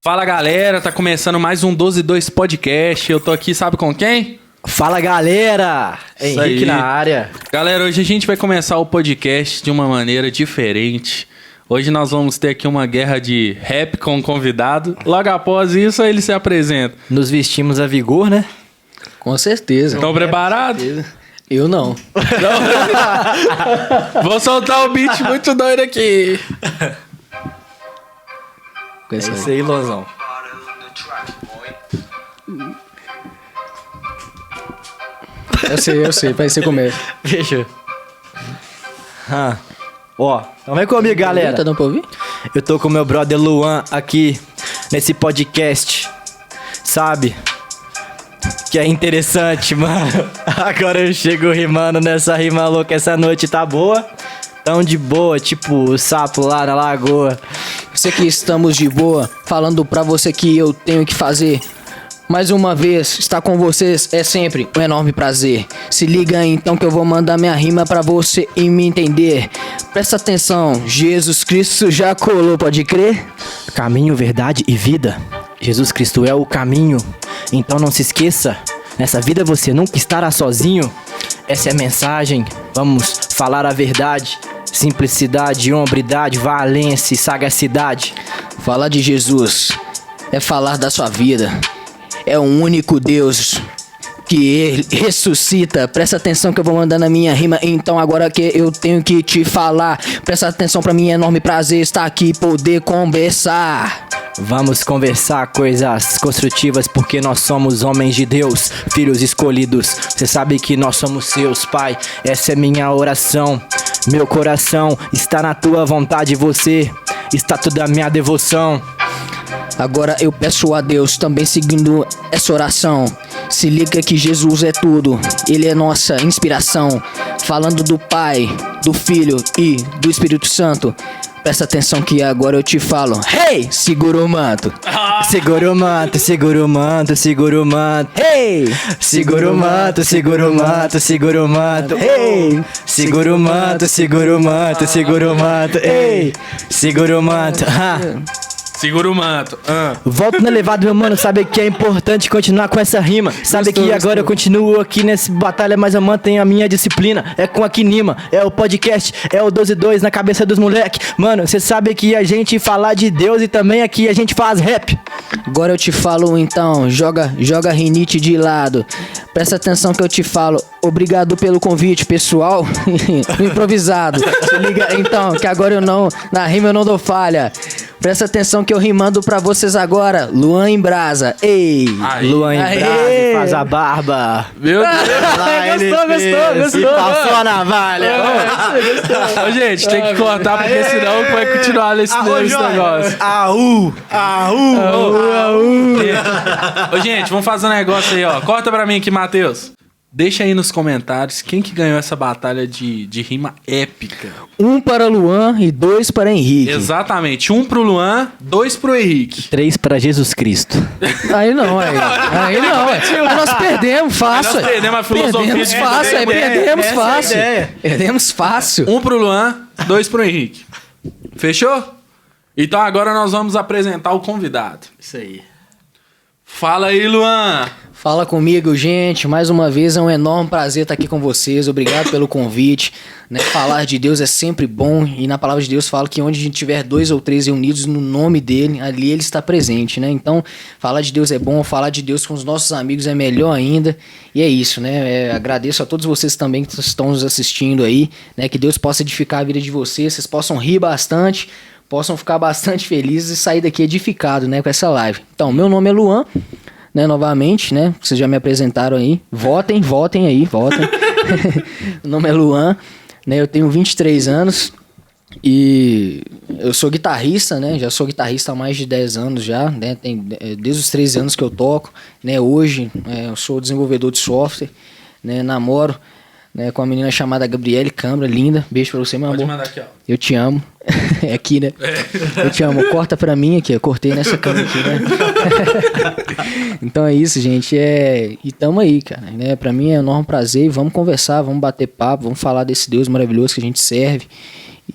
Fala galera, tá começando mais um 12-2 podcast. Eu tô aqui, sabe com quem? Fala galera, Isso Henrique aí. na área. Galera, hoje a gente vai começar o podcast de uma maneira diferente. Hoje nós vamos ter aqui uma guerra de rap com o convidado. Logo após isso, ele se apresenta. Nos vestimos a vigor, né? Com certeza. Estão preparados? Eu não. Vou soltar o beat muito doido aqui. É isso aí, Lonzão. Eu sei, vai ser comer. Fechou. Ó, então vem comigo, galera. Tá dando pra ouvir? Eu tô com meu brother Luan aqui nesse podcast, sabe? Que é interessante, mano. Agora eu chego rimando nessa rima louca. Essa noite tá boa? Tão de boa, tipo o sapo lá na lagoa. Sei que estamos de boa, falando pra você que eu tenho que fazer. Mais uma vez, estar com vocês é sempre um enorme prazer. Se liga aí, então que eu vou mandar minha rima pra você e me entender. Presta atenção, Jesus Cristo já colou, pode crer? Caminho, verdade e vida. Jesus Cristo é o caminho. Então não se esqueça, nessa vida você nunca estará sozinho. Essa é a mensagem, vamos falar a verdade. Simplicidade, hombridade, valência e sagacidade. Falar de Jesus é falar da sua vida. É o único Deus que ele ressuscita. Presta atenção que eu vou mandar na minha rima. Então agora que eu tenho que te falar. Presta atenção, pra mim é enorme prazer estar aqui e poder conversar. Vamos conversar coisas construtivas porque nós somos homens de Deus, filhos escolhidos. Cê sabe que nós somos seus, Pai. Essa é minha oração. Meu coração está na tua vontade, você está toda a minha devoção. Agora eu peço a Deus, também seguindo essa oração. Se liga que Jesus é tudo, Ele é nossa inspiração. Falando do Pai, do Filho e do Espírito Santo. Presta atenção que agora eu te falo. Hey! Segura o manto. Segura o manto, segura o manto, segura o manto. Hey! Segura o manto, segura o manto, segura o manto. Ei! Segura o manto, segura o manto, segura o manto. Ei! Segura o manto. Segura o manto. Volto na levada, meu mano, sabe que é importante continuar com essa rima. Sabe que agora eu continuo aqui nessa batalha, mas eu mantenho a minha disciplina. É com a Kinima, é o podcast, é o 12-2 na cabeça dos moleque. Mano, cê sabe que a gente fala de Deus e também aqui a gente faz rap. Agora eu te falo então, joga rinite de lado. Presta atenção que eu te falo. Obrigado pelo convite, pessoal. Improvisado. Se liga então, que agora na rima eu não dou falha. Presta atenção que eu rimando pra vocês agora. Luan em brasa. Ei! Aí. Luan em Aê. brasa e faz a barba. Meu Deus. Gostou. E passou a navalha. Ô, gente, tem que cortar porque senão vai continuar nesse negócio. Aú! Ô, gente, vamos fazer um negócio aí, ó. Corta pra mim aqui, Matheus. Deixa aí nos comentários quem que ganhou essa batalha de rima épica. 1 para Luan e 2 para Henrique. Exatamente. 1 pro Luan, 2 pro Henrique. 3 para Jesus Cristo. Aí não. Aí nós perdemos fácil. Nós perdemos a filosofia Perdemos de fácil, vida. perdemos Essa é a fácil. ideia. Perdemos fácil. 1 pro Luan, 2 pro Henrique. Fechou? Então agora nós vamos apresentar o convidado. Isso aí. Fala aí, Luan. Fala comigo, gente. Mais uma vez é um enorme prazer estar aqui com vocês. Obrigado pelo convite. Né? Falar de Deus é sempre bom. E na palavra de Deus fala que onde a gente tiver 2 ou 3 reunidos no nome dele, ali ele está presente, né? Então, falar de Deus é bom. Falar de Deus com os nossos amigos é melhor ainda. E é isso, né? Agradeço a todos vocês também que estão nos assistindo aí. Né? Que Deus possa edificar a vida de vocês. Vocês possam rir bastante. Possam ficar bastante felizes e sair daqui edificado, né? Com essa live. Então, meu nome é Luan. Né, novamente, né? Vocês já me apresentaram aí. Votem aí, votem. O nome é Luan, né? Eu tenho 23 anos e eu sou guitarrista, né? Já sou guitarrista há mais de 10 anos já, né? Desde os 13 anos que eu toco, né? Hoje eu sou desenvolvedor de software, né? Namoro, né? Com uma menina chamada Gabriele Câmara, linda. Beijo pra você, meu amor. Pode mandar aqui, ó. Eu te amo. É aqui, né? Eu te amo. Corta pra mim aqui. Eu cortei nessa câmera aqui, né? Então é isso, gente. E tamo aí, cara. Né? Pra mim é um enorme prazer. Vamos conversar, vamos bater papo, vamos falar desse Deus maravilhoso que a gente serve.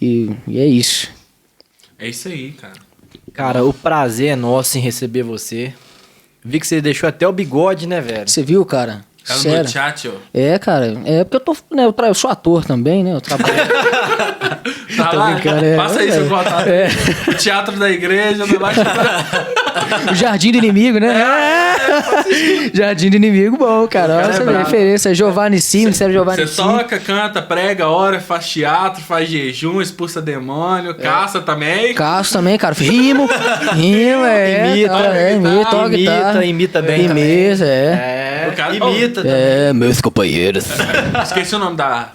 E é isso. É isso aí, cara. Cara, o prazer é nosso em receber você. Vi que você deixou até o bigode, né, velho? Você viu, cara? É um Sério. muchacho. É, cara. É porque eu tô. Né, eu sou ator também, né? Eu trabalho. Tá Tô lá? brincando, é. Passa aí seu contato. É. O teatro da igreja, do baixo. O Jardim do Inimigo, né? Jardim do Inimigo, bom, cara. O cara Nossa, é brabo. referência. Giovanni Sim, Ministério Giovanni Você Sim. toca, canta, prega, ora, faz teatro, faz jejum, expulsa demônio, caça também. Caso também, cara. Rimo, Imita, imita bem também. Imita, é. O cara- imita também. É, meus companheiros. Esqueci o nome da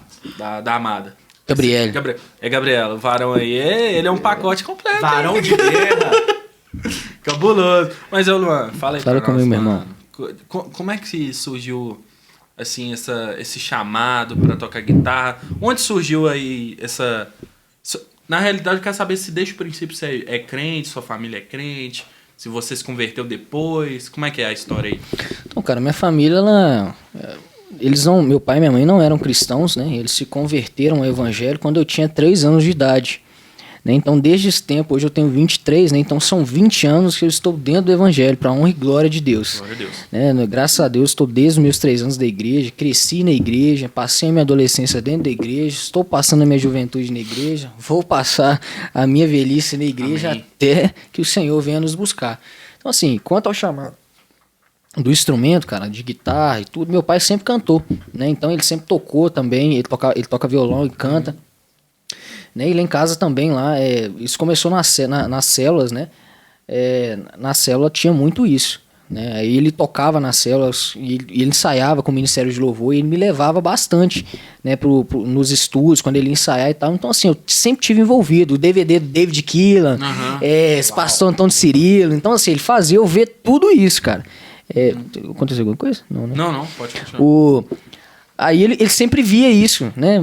amada. Gabriele. É Gabriela. O varão aí, ele é um pacote completo. Varão de guerra. Cabuloso. Mas, ô Luan, fala aí Fala pra nós, comigo, meu mano. Como é que surgiu, assim, esse chamado pra tocar guitarra? Onde surgiu aí essa... Na realidade, eu quero saber se desde o princípio você é crente, sua família é crente, se você se converteu depois. Como é que é a história aí? Então, cara, minha família, eles não, meu pai e minha mãe não eram cristãos, né? Eles se converteram ao evangelho quando eu tinha 3 anos de idade. Né? Então, desde esse tempo, hoje eu tenho 23, né? Então são 20 anos que eu estou dentro do evangelho, para honra e glória de Deus. Glória a Deus. Né? Graças a Deus, estou desde os meus 3 anos da igreja, cresci na igreja, passei a minha adolescência dentro da igreja, estou passando a minha juventude na igreja, vou passar a minha velhice na igreja Amém. até que o Senhor venha nos buscar. Então, assim, quanto ao chamado do instrumento, cara, de guitarra e tudo, meu pai sempre cantou, né? Então ele sempre tocou também, ele toca violão e canta. Né? E lá em casa também, isso começou nas células, né? Na célula tinha muito isso, né? Aí ele tocava nas células e ele ensaiava com o Ministério de Louvor e ele me levava bastante, né? Nos estúdios, quando ele ia ensaiar e tal. Então, assim, eu sempre tive envolvido. O DVD do David Keelan, esse pastor Antônio Cirilo. Então, assim, ele fazia eu ver tudo isso, cara. Aconteceu alguma coisa? Não, né? Não, pode continuar. Aí ele sempre via isso, né?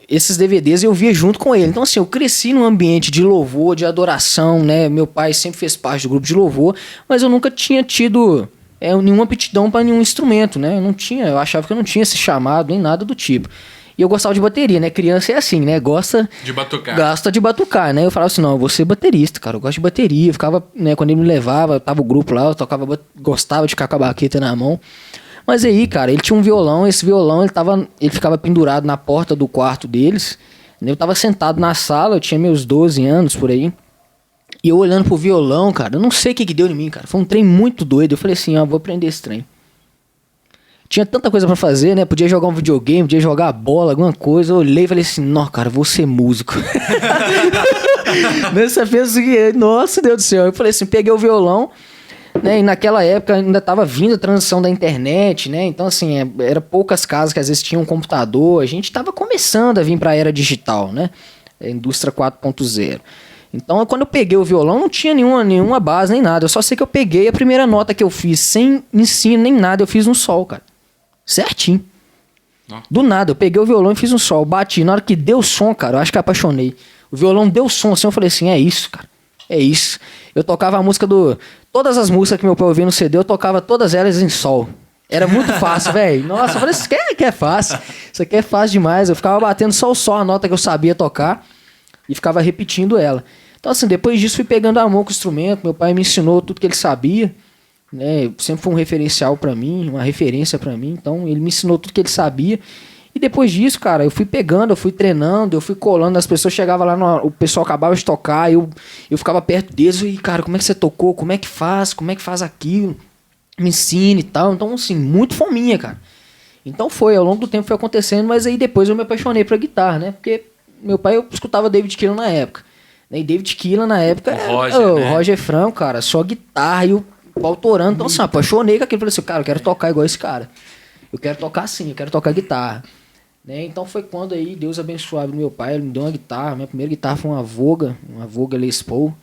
Esses DVDs eu via junto com ele. Então, assim, eu cresci num ambiente de louvor, de adoração, né? Meu pai sempre fez parte do grupo de louvor, mas eu nunca tinha tido nenhuma aptidão para nenhum instrumento, né? Eu achava que eu não tinha esse chamado, nem nada do tipo. E eu gostava de bateria, né? Criança é assim, né? Gosta de batucar, né? Eu falava assim, não, eu vou ser baterista, cara. Eu gosto de bateria. Eu ficava, né? Quando ele me levava, tava o grupo lá, eu gostava de ficar com a baqueta na mão. Mas aí, cara, ele tinha um violão, esse violão ele ficava pendurado na porta do quarto deles. Eu tava sentado na sala, eu tinha meus 12 anos por aí. E eu olhando pro violão, cara, eu não sei o que deu em mim, cara. Foi um trem muito doido. Eu falei assim, vou aprender esse trem. Tinha tanta coisa pra fazer, né? Podia jogar um videogame, podia jogar bola, alguma coisa. Eu olhei e falei assim, não, cara, vou ser músico. Nessa vez, nossa, Deus do céu. Eu falei assim, peguei o violão. Né, e naquela época ainda estava vindo a transição da internet, né? Então, assim, era poucas casas que às vezes tinham um computador. A gente estava começando a vir para a era digital, né? A indústria 4.0. Então, quando eu peguei o violão, não tinha nenhuma base nem nada. Eu só sei que eu peguei a primeira nota que eu fiz, sem ensino nem nada, eu fiz no sol, cara. Certinho. Do nada, eu peguei o violão e fiz um sol. Bati. Na hora que deu som, cara, eu acho que eu apaixonei. O violão deu som assim, eu falei assim, é isso, cara. É isso. Eu tocava a música todas as músicas que meu pai ouvia no CD, eu tocava todas elas em sol. Era muito fácil, velho. Nossa, eu falei, isso aqui é fácil. Isso aqui é fácil demais. Eu ficava batendo só o sol, a nota que eu sabia tocar, e ficava repetindo ela. Então, assim, depois disso fui pegando a mão com o instrumento. Meu pai me ensinou tudo que ele sabia, né? Sempre foi um referencial pra mim, uma referência pra mim. Então, ele me ensinou tudo que ele sabia. E depois disso, cara, eu fui pegando, eu fui treinando, eu fui colando, as pessoas chegavam lá, o pessoal acabava de tocar, eu ficava perto deles, e cara, como é que você tocou? Como é que faz aquilo? Me ensine e tal. Então, assim, muito fominha, cara. Então ao longo do tempo foi acontecendo, mas aí depois eu me apaixonei pra guitarra, né? Porque meu pai, eu escutava David Keelan na época. E David Keelan na época, o Roger Franco, cara, só guitarra e o pau torando. Então, assim, apaixonei com aquilo, falei assim, cara, eu quero tocar igual esse cara. Eu quero tocar assim, eu quero tocar guitarra. Né? Então foi quando aí Deus abençoou meu pai, ele me deu uma guitarra. Minha primeira guitarra foi uma Voga Les Paul.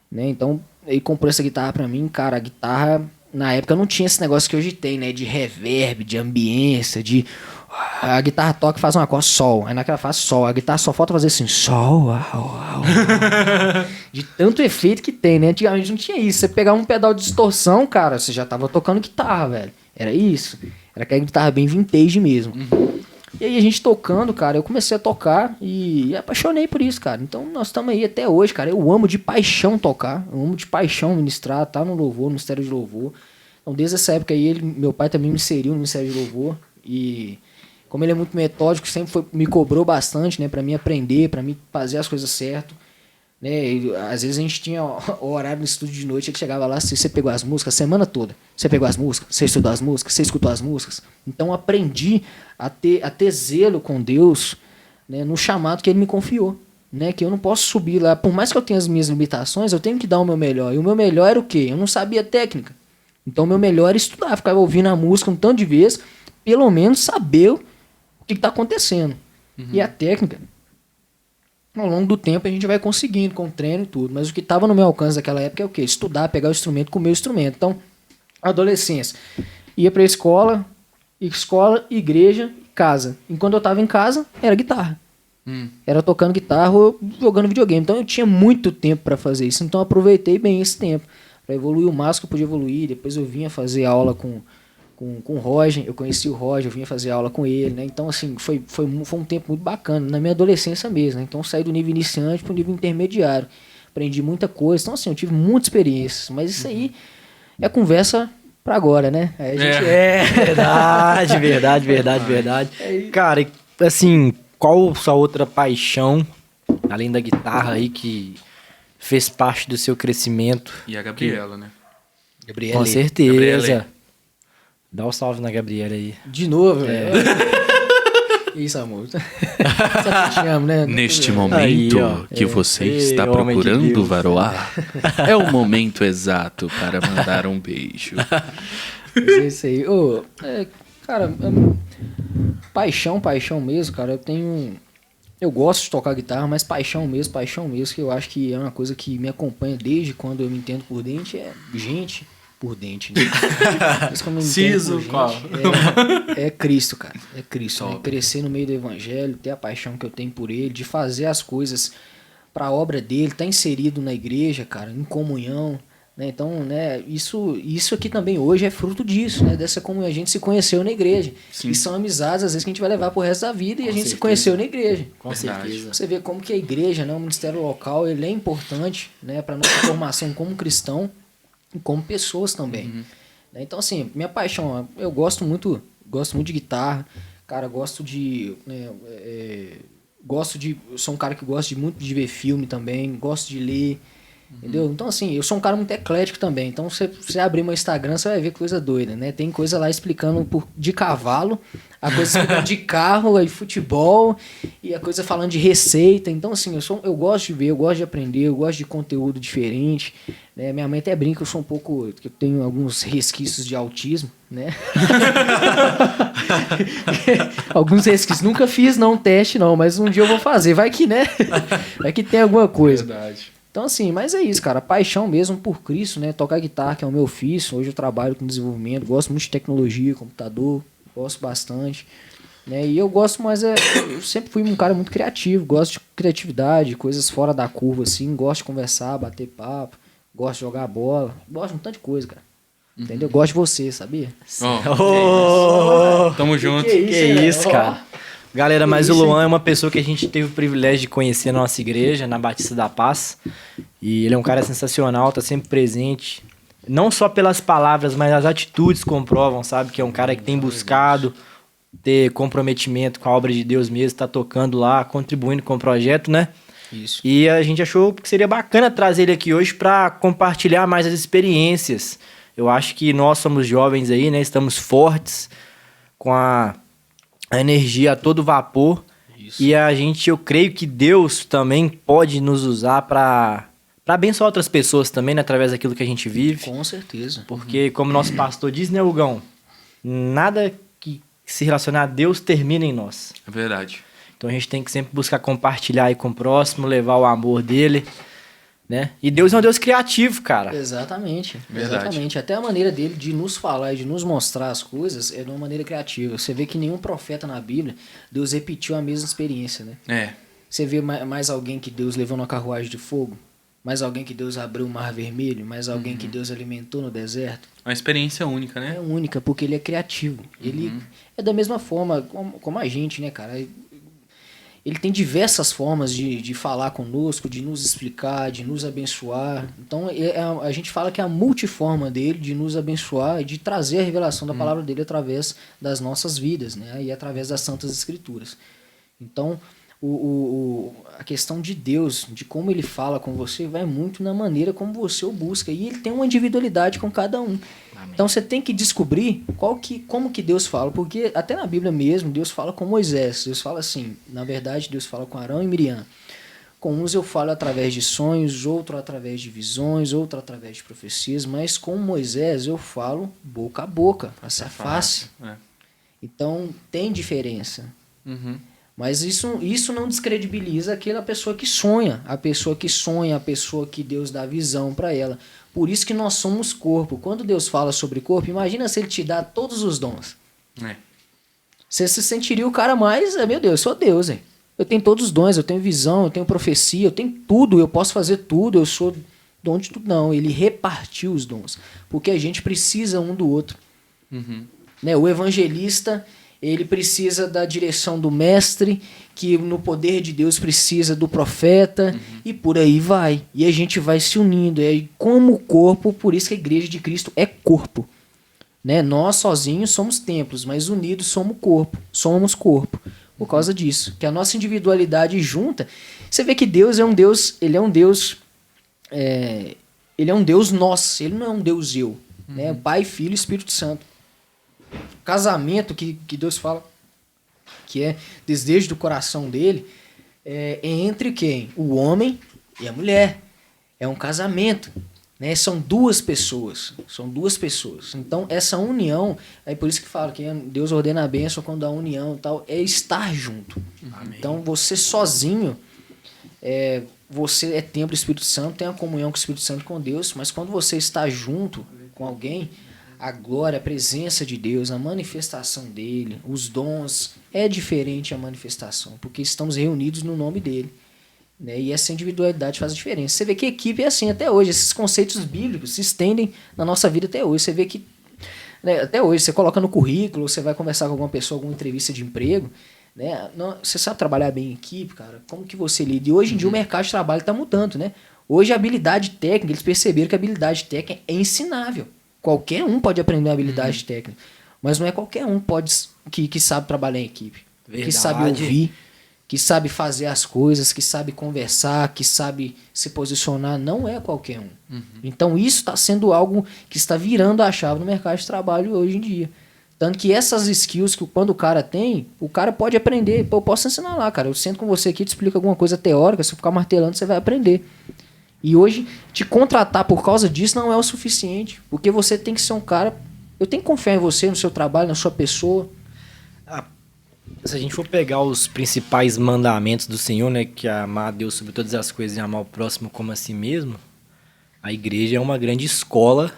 Né? Então ele comprou essa guitarra pra mim, cara. A guitarra, na época não tinha esse negócio que hoje tem, né? De reverb, de ambiência, de... A guitarra toca e faz uma acorde sol. Aí naquela faz sol. A guitarra só falta fazer assim, sol, uau. De tanto efeito que tem, né? Antigamente não tinha isso. Você pegava um pedal de distorção, cara, você já tava tocando guitarra, velho. Era isso. Era aquela guitarra bem vintage mesmo. E aí a gente tocando, cara, eu comecei a tocar e apaixonei por isso, cara. Então nós estamos aí até hoje, cara. Eu amo de paixão tocar, eu amo de paixão ministrar, tá no louvor, no Ministério de Louvor. Então desde essa época aí, meu pai também me inseriu no Ministério de Louvor. E como ele é muito metódico, me cobrou bastante, né, pra mim aprender, pra mim fazer as coisas certo. Né? E, às vezes a gente tinha o horário no estúdio de noite, ele chegava lá, você pegou as músicas a semana toda, você pegou as músicas, você estudou as músicas, você escutou as músicas. Então aprendi a ter zelo com Deus, né, no chamado que ele me confiou, né, que eu não posso subir lá, por mais que eu tenha as minhas limitações, eu tenho que dar o meu melhor. E o meu melhor era o quê? Eu não sabia técnica. Então o meu melhor era estudar, ficava ouvindo a música um tanto de vezes, pelo menos saber o que está acontecendo. E a técnica, ao longo do tempo a gente vai conseguindo com treino e tudo, mas o que estava no meu alcance naquela época é o quê? Estudar, pegar o instrumento com o meu instrumento. Então, adolescência, ia pra escola, igreja, casa. E quando eu tava em casa, era guitarra. Era tocando guitarra ou jogando videogame. Então eu tinha muito tempo para fazer isso, então eu aproveitei bem esse tempo para evoluir o máximo que eu podia evoluir. Depois eu vinha fazer aula com o Roger, eu conheci o Roger, eu vinha fazer aula com ele, né? Então, assim, foi um tempo muito bacana, na minha adolescência mesmo, né? Então, saí do nível iniciante para o nível intermediário. Aprendi muita coisa. Então, assim, eu tive muitas experiências. Mas isso aí é conversa para agora, né? Aí a gente... Verdade. Cara, assim, qual sua outra paixão, além da guitarra aí, que fez parte do seu crescimento? E a Gabriela, né? Gabriela. Com certeza. Gabriela. Dá um salve na Gabriela aí. De novo, velho. Isso, amor. Sabe que te amo, né? Neste momento Aí, ó. que você está homem de procurando Deus. Varoá, é o momento exato para mandar um beijo. Mas é isso aí. Ô, cara, paixão mesmo, cara. Eu gosto de tocar guitarra, mas paixão mesmo, que eu acho que é uma coisa que me acompanha desde quando eu me entendo por dentro, é gente por dentro, né? Mas como eu me entendo Siso, por gente, qual? é Cristo, cara. É Cristo. Né? Crescer no meio do evangelho, ter a paixão que eu tenho por ele, de fazer as coisas pra obra dele, tá inserido na igreja, cara, em comunhão. Né? Então, né, isso aqui também hoje é fruto disso, né? Dessa como a gente se conheceu na igreja. Sim. E são amizades, às vezes, que a gente vai levar pro resto da vida e Com a gente se certeza. conheceu na igreja. Com Verdade. certeza. Você vê como que a igreja, né, o ministério local, ele é importante, né, para nossa formação como cristão e como pessoas também. Né? Então, assim, minha paixão, eu gosto muito de guitarra, cara, gosto de... Né, eu sou um cara que gosta muito de ver filme também, gosto de ler, entendeu? Então, assim, eu sou um cara muito eclético também. Então, você abrir meu Instagram, você vai ver coisa doida, né? Tem coisa lá explicando de cavalo, a coisa explicando de carro, de futebol, e a coisa falando de receita. Então, assim, eu gosto de ver, eu gosto de aprender, eu gosto de conteúdo diferente. Né? Minha mãe até brinca que eu sou um pouco... que eu tenho alguns resquícios de autismo, né? Alguns resquícios. Nunca fiz, não, teste, não, mas um dia eu vou fazer. Vai que, né? Vai que tem alguma coisa. Verdade. Então, assim, mas é isso, cara. Paixão mesmo por Cristo, né? Tocar guitarra, que é o meu ofício. Hoje eu trabalho com desenvolvimento, gosto muito de tecnologia, computador, gosto bastante. Né? E eu gosto mais... eu sempre fui um cara muito criativo, gosto de criatividade, coisas fora da curva, assim. Gosto de conversar, bater papo, gosto de jogar bola. Gosto de um tanto de coisa, cara. Entendeu? Gosto de você, sabia? Oh, Tamo junto. Que que né? isso, cara. Galera, mas o Luan é uma pessoa que a gente teve o privilégio de conhecer na nossa igreja, na Batista da Paz. E ele é um cara sensacional, tá sempre presente. Não só pelas palavras, mas as atitudes comprovam, sabe? Que é um cara que tem buscado ter comprometimento com a obra de Deus mesmo, tá tocando lá, contribuindo com o projeto, né? Isso. E a gente achou que seria bacana trazer ele aqui hoje para compartilhar mais as experiências. Eu acho que nós somos jovens aí, né? Estamos fortes, com a energia a todo vapor. Isso. E eu creio que Deus também pode nos usar para abençoar outras pessoas também, né? Através daquilo que a gente vive. Com certeza. Porque, como nosso pastor diz, né, Hugão? Nada que se relacionar a Deus termina em nós. É verdade. Então a gente tem que sempre buscar compartilhar aí com o próximo, levar o amor dele, né? E Deus é um Deus criativo, cara. Exatamente. Verdade. Exatamente. Até a maneira dele de nos falar e de nos mostrar as coisas é de uma maneira criativa. Você vê que nenhum profeta na Bíblia, Deus repetiu a mesma experiência, né? É. Você vê mais alguém que Deus levou numa carruagem de fogo? mais alguém que Deus abriu o mar vermelho, mais alguém que Deus alimentou no deserto. Uma experiência única, É né? única, porque ele é criativo. Ele é da mesma forma como a gente, né, cara? Ele tem diversas formas de falar conosco, de nos explicar, de nos abençoar. Então, a gente fala que é a multiforma dele de nos abençoar e de trazer a revelação da palavra dele através das nossas vidas, né? E através das Santas Escrituras. Então, a questão de Deus, de como ele fala com você, vai muito na maneira como você o busca. E ele tem uma individualidade com cada um. Amém. Então você tem que descobrir como que Deus fala. Porque até na Bíblia mesmo, Deus fala com Moisés. Deus fala assim, na verdade, Deus fala com Arão e Miriam. Com uns eu falo através de sonhos, outro através de visões, outro através de profecias. Mas com Moisés eu falo boca a boca, face a face. É. Então tem diferença. Uhum. Mas isso não descredibiliza aquela pessoa que sonha, a pessoa que Deus dá visão para ela. Por isso que nós somos corpo. Quando Deus fala sobre corpo, imagina se ele te dá todos os dons. É. Você se sentiria o cara mais, meu Deus, eu sou Deus, hein? Eu tenho todos os dons, eu tenho visão, eu tenho profecia, eu tenho tudo, eu posso fazer tudo, eu sou dom de tudo. Não, ele repartiu os dons, porque a gente precisa um do outro. Uhum. Né? O evangelista, ele precisa da direção do mestre, que no poder de Deus precisa do profeta, e por aí vai. E a gente vai se unindo. E como corpo, por isso que a igreja de Cristo é corpo. Né? Nós sozinhos somos templos, mas unidos somos corpo. Por causa disso. Que a nossa individualidade junta. Você vê que Deus é um Deus, ele é um Deus nosso, ele não é um Deus eu. Né? Pai, Filho e Espírito Santo. Casamento que Deus fala que é desejo do coração dele é entre quem? O homem e a mulher. É um casamento, né? São duas pessoas. Então essa união, é por isso que fala que Deus ordena a bênção quando há união e tal, é estar junto. Amém. Então você sozinho você é templo do Espírito Santo, tem a comunhão com o Espírito Santo com Deus, mas quando você está junto com alguém, a glória, a presença de Deus, a manifestação dele, os dons, é diferente a manifestação, porque estamos reunidos no nome dele. Né? E essa individualidade faz a diferença. Você vê que a equipe é assim até hoje, esses conceitos bíblicos se estendem na nossa vida até hoje. Você vê que, né, até hoje, você coloca no currículo, você vai conversar com alguma pessoa, alguma entrevista de emprego, né? Você sabe trabalhar bem em equipe, cara? Como que você lida? E hoje em dia o mercado de trabalho está mudando, né? Hoje a habilidade técnica, eles perceberam que a habilidade técnica é ensinável. Qualquer um pode aprender uma habilidade técnica, mas não é qualquer um que sabe trabalhar em equipe. Verdade. Que sabe ouvir, que sabe fazer as coisas, que sabe conversar, que sabe se posicionar. Não é qualquer um. Então isso está sendo algo que está virando a chave no mercado de trabalho hoje em dia. Tanto que essas skills que quando o cara tem, o cara pode aprender. Pô, eu posso ensinar lá, cara. Eu sento com você aqui, te explico alguma coisa teórica, se eu ficar martelando, você vai aprender. E hoje, te contratar por causa disso não é o suficiente. Porque você tem que ser um cara... Eu tenho que confiar em você, no seu trabalho, na sua pessoa. Se a gente for pegar os principais mandamentos do Senhor, né, que é amar a Deus sobre todas as coisas e amar o próximo como a si mesmo, a igreja é uma grande escola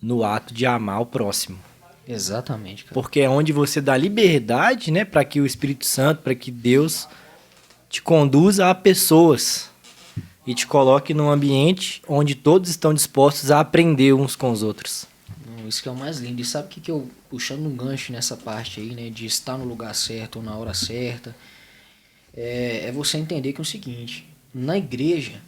no ato de amar o próximo. Exatamente, cara. Porque é onde você dá liberdade, né, para que o Espírito Santo, para que Deus te conduza a pessoas e te coloque num ambiente onde todos estão dispostos a aprender uns com os outros. Isso que é o mais lindo. E sabe o que eu, puxando um gancho nessa parte aí, né, de estar no lugar certo ou na hora certa, é você entender que é o seguinte: na igreja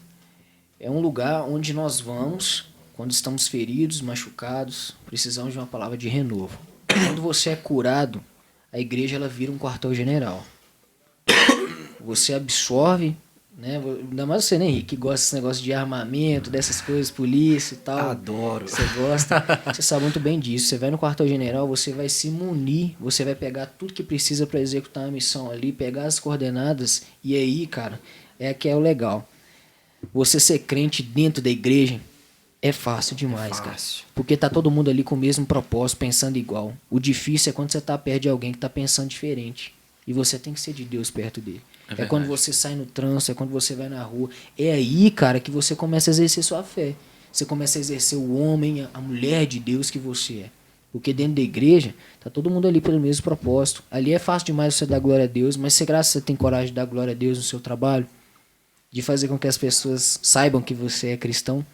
é um lugar onde nós vamos quando estamos feridos, machucados, precisamos de uma palavra de renovo. Quando você é curado, a igreja ela vira um quartel-general. Você absorve, né? Ainda mais você, né, Henrique, que gosta desse negócio de armamento, dessas coisas, polícia e tal. Adoro. Você gosta, você sabe muito bem disso. Você vai no quartel-general, você vai se munir, você vai pegar tudo que precisa para executar a missão ali, pegar as coordenadas, e aí, cara, que é o legal. Você ser crente dentro da igreja é fácil demais, cara. Porque tá todo mundo ali com o mesmo propósito, pensando igual. O difícil é quando você tá perto de alguém que tá pensando diferente. E você tem que ser de Deus perto dele. É quando você sai no trânsito, é quando você vai na rua. É aí, cara, que você começa a exercer sua fé. Você começa a exercer o homem, a mulher de Deus que você é. Porque dentro da igreja, tá todo mundo ali pelo mesmo propósito. Ali é fácil demais você dar glória a Deus, mas se graças você tem coragem de dar glória a Deus no seu trabalho, de fazer com que as pessoas saibam que você é cristão.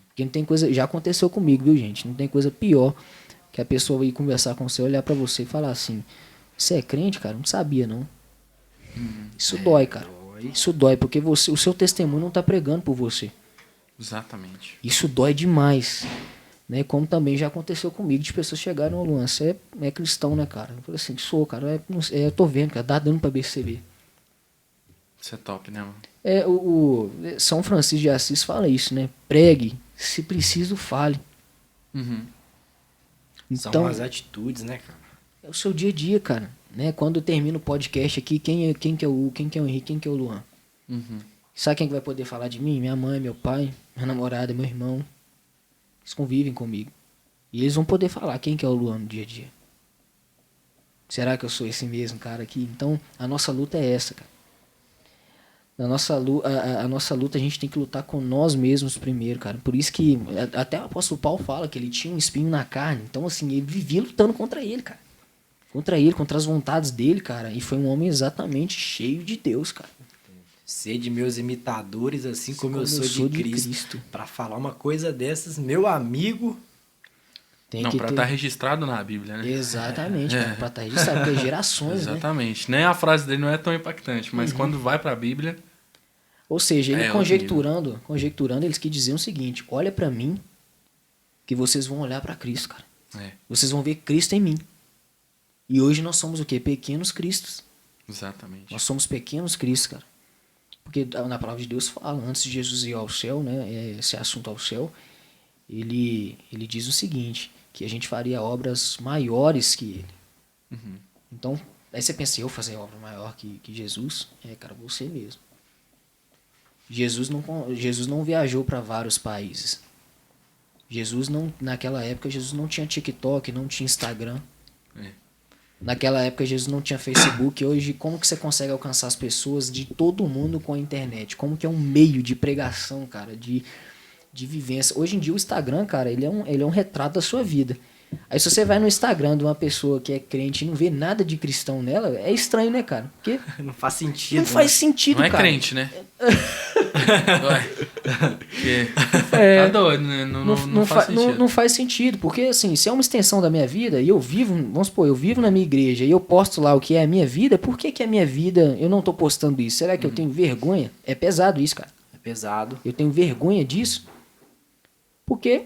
Porque não tem coisa... Já aconteceu comigo, viu, gente? Não tem coisa pior que a pessoa ir conversar com você, olhar pra você e falar assim: você é crente, cara? Não sabia, não. Isso dói, cara. Isso dói, porque o seu testemunho não tá pregando por você. Exatamente. Isso dói demais. Né? Como também já aconteceu comigo, de pessoas chegaram, Luan, você é cristão, né, cara? Eu falei assim, sou, cara. Eu tô vendo, cara. Dá dando pra perceber. Isso é top, né, mano? O São Francisco de Assis fala isso, né? Pregue, se preciso, fale. São Então, as atitudes, né, cara? é o seu dia a dia, cara. Né? Quando eu termino o podcast aqui, quem que é o Henrique, quem que é o Luan? Sabe quem que vai poder falar de mim? Minha mãe, meu pai, minha namorada, meu irmão. Eles convivem comigo. E eles vão poder falar quem que é o Luan no dia a dia. Será que eu sou esse mesmo cara aqui? Então, a nossa luta é essa, cara. A nossa luta a gente tem que lutar com nós mesmos primeiro, cara. Por isso que até o apóstolo Paulo fala que ele tinha um espinho na carne. Então, assim, ele vivia lutando contra ele, cara. Contra ele, contra as vontades dele, cara. E foi um homem exatamente cheio de Deus, cara. Sede meus imitadores, assim como eu sou de Cristo. Pra falar uma coisa dessas, meu amigo... Não, pra estar registrado na Bíblia, né? Exatamente, cara, pra estar registrado, porque é gerações, Exatamente. Nem a frase dele não é tão impactante, mas quando vai pra Bíblia... Ou seja, ele conjecturando, eles que diziam o seguinte: olha pra mim, que vocês vão olhar pra Cristo, cara. Vocês vão ver Cristo em mim. E hoje nós somos o quê? Pequenos Cristos. Exatamente. Nós somos pequenos Cristos, cara. Porque na palavra de Deus fala, antes de Jesus ir ao céu, né, esse assunto ao céu, ele diz o seguinte, que a gente faria obras maiores que ele. Então, aí você pensa, eu fazer obra maior que Jesus? Cara, você mesmo. Jesus não viajou para vários países. Naquela época, Jesus não tinha TikTok, não tinha Instagram. Naquela época, Jesus não tinha Facebook. Hoje, como que você consegue alcançar as pessoas de todo mundo com a internet? Como que é um meio de pregação, cara, de vivência? Hoje em dia, o Instagram, cara, ele é um retrato da sua vida. Aí, se você vai no Instagram de uma pessoa que é crente e não vê nada de cristão nela, é estranho, né, cara? Porque não faz sentido. Não faz sentido, cara. Não é crente, né? Tá doido, né? Não faz sentido. Não faz sentido, porque assim, se é uma extensão da minha vida e eu vivo, vamos supor, eu vivo na minha igreja e eu posto lá o que é a minha vida, por que a minha vida, eu não tô postando isso? Será que eu tenho vergonha? É pesado isso, cara. É pesado. Eu tenho vergonha disso? Porque,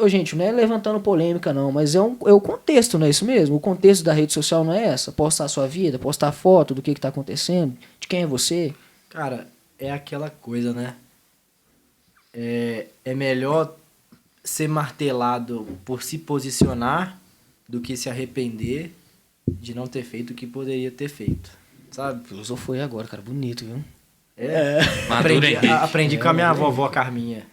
gente, não é levantando polêmica não, mas é o contexto, não é isso mesmo? O contexto da rede social não é essa? Postar a sua vida, postar foto do que tá acontecendo, de quem é você. Cara, é aquela coisa, né? É melhor ser martelado por se posicionar do que se arrepender de não ter feito o que poderia ter feito, sabe? Filosofou aí agora, cara, bonito, viu? Aprendi com a minha vovó Carminha.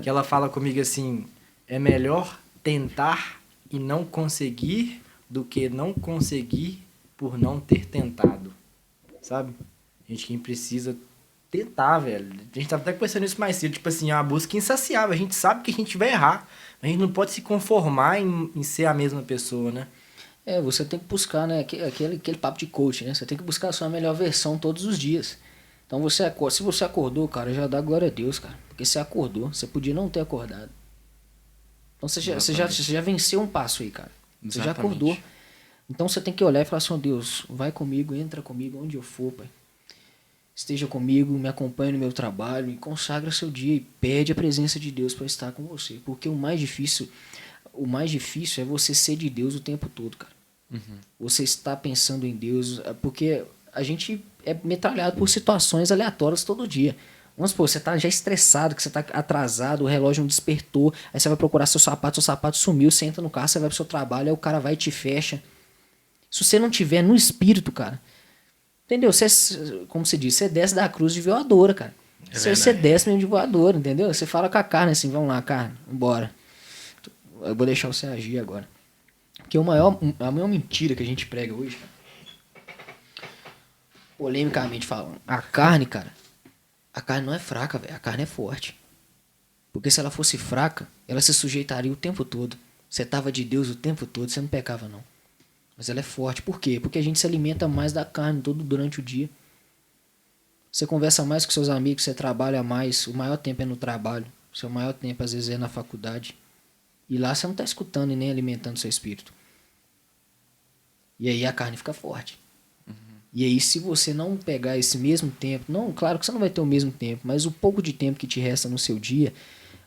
Que ela fala comigo assim: é melhor tentar e não conseguir do que não conseguir por não ter tentado, sabe? Quem precisa tentar, velho. A gente tava até conversando isso mais cedo, tipo assim, a busca insaciável. A gente sabe que a gente vai errar, a gente não pode se conformar em ser a mesma pessoa, né? Você tem que buscar, né, aquele papo de coach, né? Você tem que buscar a sua melhor versão todos os dias. Então se você acordou, cara, já dá glória a Deus, cara. Porque você acordou, você podia não ter acordado. Então você já venceu um passo aí, cara. Você já acordou. Então você tem que olhar e falar assim: oh, Deus, vai comigo, entra comigo onde eu for, pai. Esteja comigo, me acompanhe no meu trabalho e consagra seu dia e pede a presença de Deus para estar com você. Porque o mais difícil é você ser de Deus o tempo todo, cara. Você está pensando em Deus, porque a gente é metralhado por situações aleatórias todo dia. Vamos supor, você tá já estressado, que você tá atrasado, o relógio não despertou, aí você vai procurar seu sapato sumiu, você entra no carro, você vai pro seu trabalho, aí o cara vai e te fecha. Se você não tiver no espírito, cara, entendeu? Você, como se diz, você desce da cruz de voadora, cara. Você desce mesmo de voadora, entendeu? Você fala com a carne assim: vamos lá, carne, vambora. Eu vou deixar você agir agora. Porque a maior mentira que a gente prega hoje, cara, polemicamente falando, a carne, cara, a carne não é fraca, velho. A carne é forte. Porque se ela fosse fraca, ela se sujeitaria o tempo todo. Você tava de Deus o tempo todo, você não pecava, não. Mas ela é forte. Por quê? Porque a gente se alimenta mais da carne todo durante o dia. Você conversa mais com seus amigos, você trabalha mais, o maior tempo é no trabalho, o seu maior tempo às vezes é na faculdade. E lá você não está escutando e nem alimentando seu espírito. E aí a carne fica forte. E aí se você não pegar esse mesmo tempo, não, claro que você não vai ter o mesmo tempo, mas o pouco de tempo que te resta no seu dia,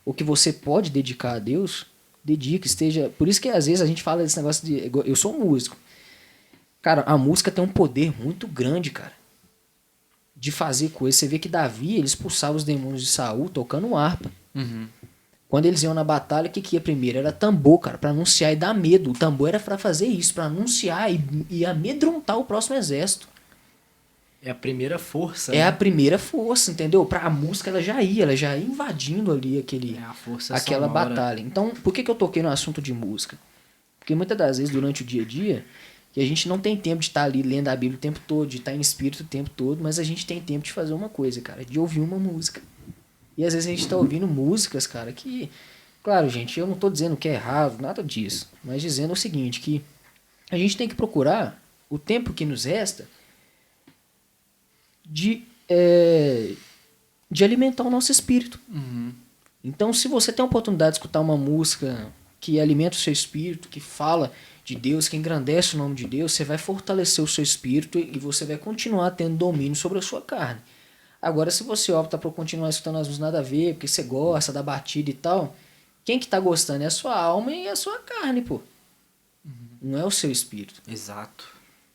o que você pode dedicar a Deus, dedica, esteja... Por isso que às vezes a gente fala desse negócio de... Eu sou um músico. Cara, a música tem um poder muito grande, cara, de fazer coisas. Você vê que Davi, ele expulsava os demônios de Saul tocando harpa. Quando eles iam na batalha, o que ia primeiro? Era tambor, cara, pra anunciar e dar medo. O tambor era pra fazer isso, pra anunciar e amedrontar o próximo exército. É a primeira força. É a primeira força, entendeu? Pra a música ela já ia invadindo ali a força aquela sonora. batalha. Então, por que eu toquei no assunto de música? Porque muitas das vezes, durante o dia a dia, que a gente não tem tempo de estar ali lendo a Bíblia o tempo todo, de estar em espírito o tempo todo, mas a gente tem tempo de fazer uma coisa, cara, de ouvir uma música. E às vezes a gente tá ouvindo músicas, cara, que... Claro, gente, eu não tô dizendo que é errado, nada disso. Mas dizendo o seguinte, que a gente tem que procurar o tempo que nos resta de alimentar o nosso espírito. Então, se você tem a oportunidade de escutar uma música que alimenta o seu espírito, que fala de Deus, que engrandece o nome de Deus, você vai fortalecer o seu espírito e você vai continuar tendo domínio sobre a sua carne. Agora, se você opta por continuar escutando as músicas nada a ver, porque você gosta da batida e tal, quem que tá gostando é a sua alma e a sua carne, pô. Não é o seu espírito. Exato.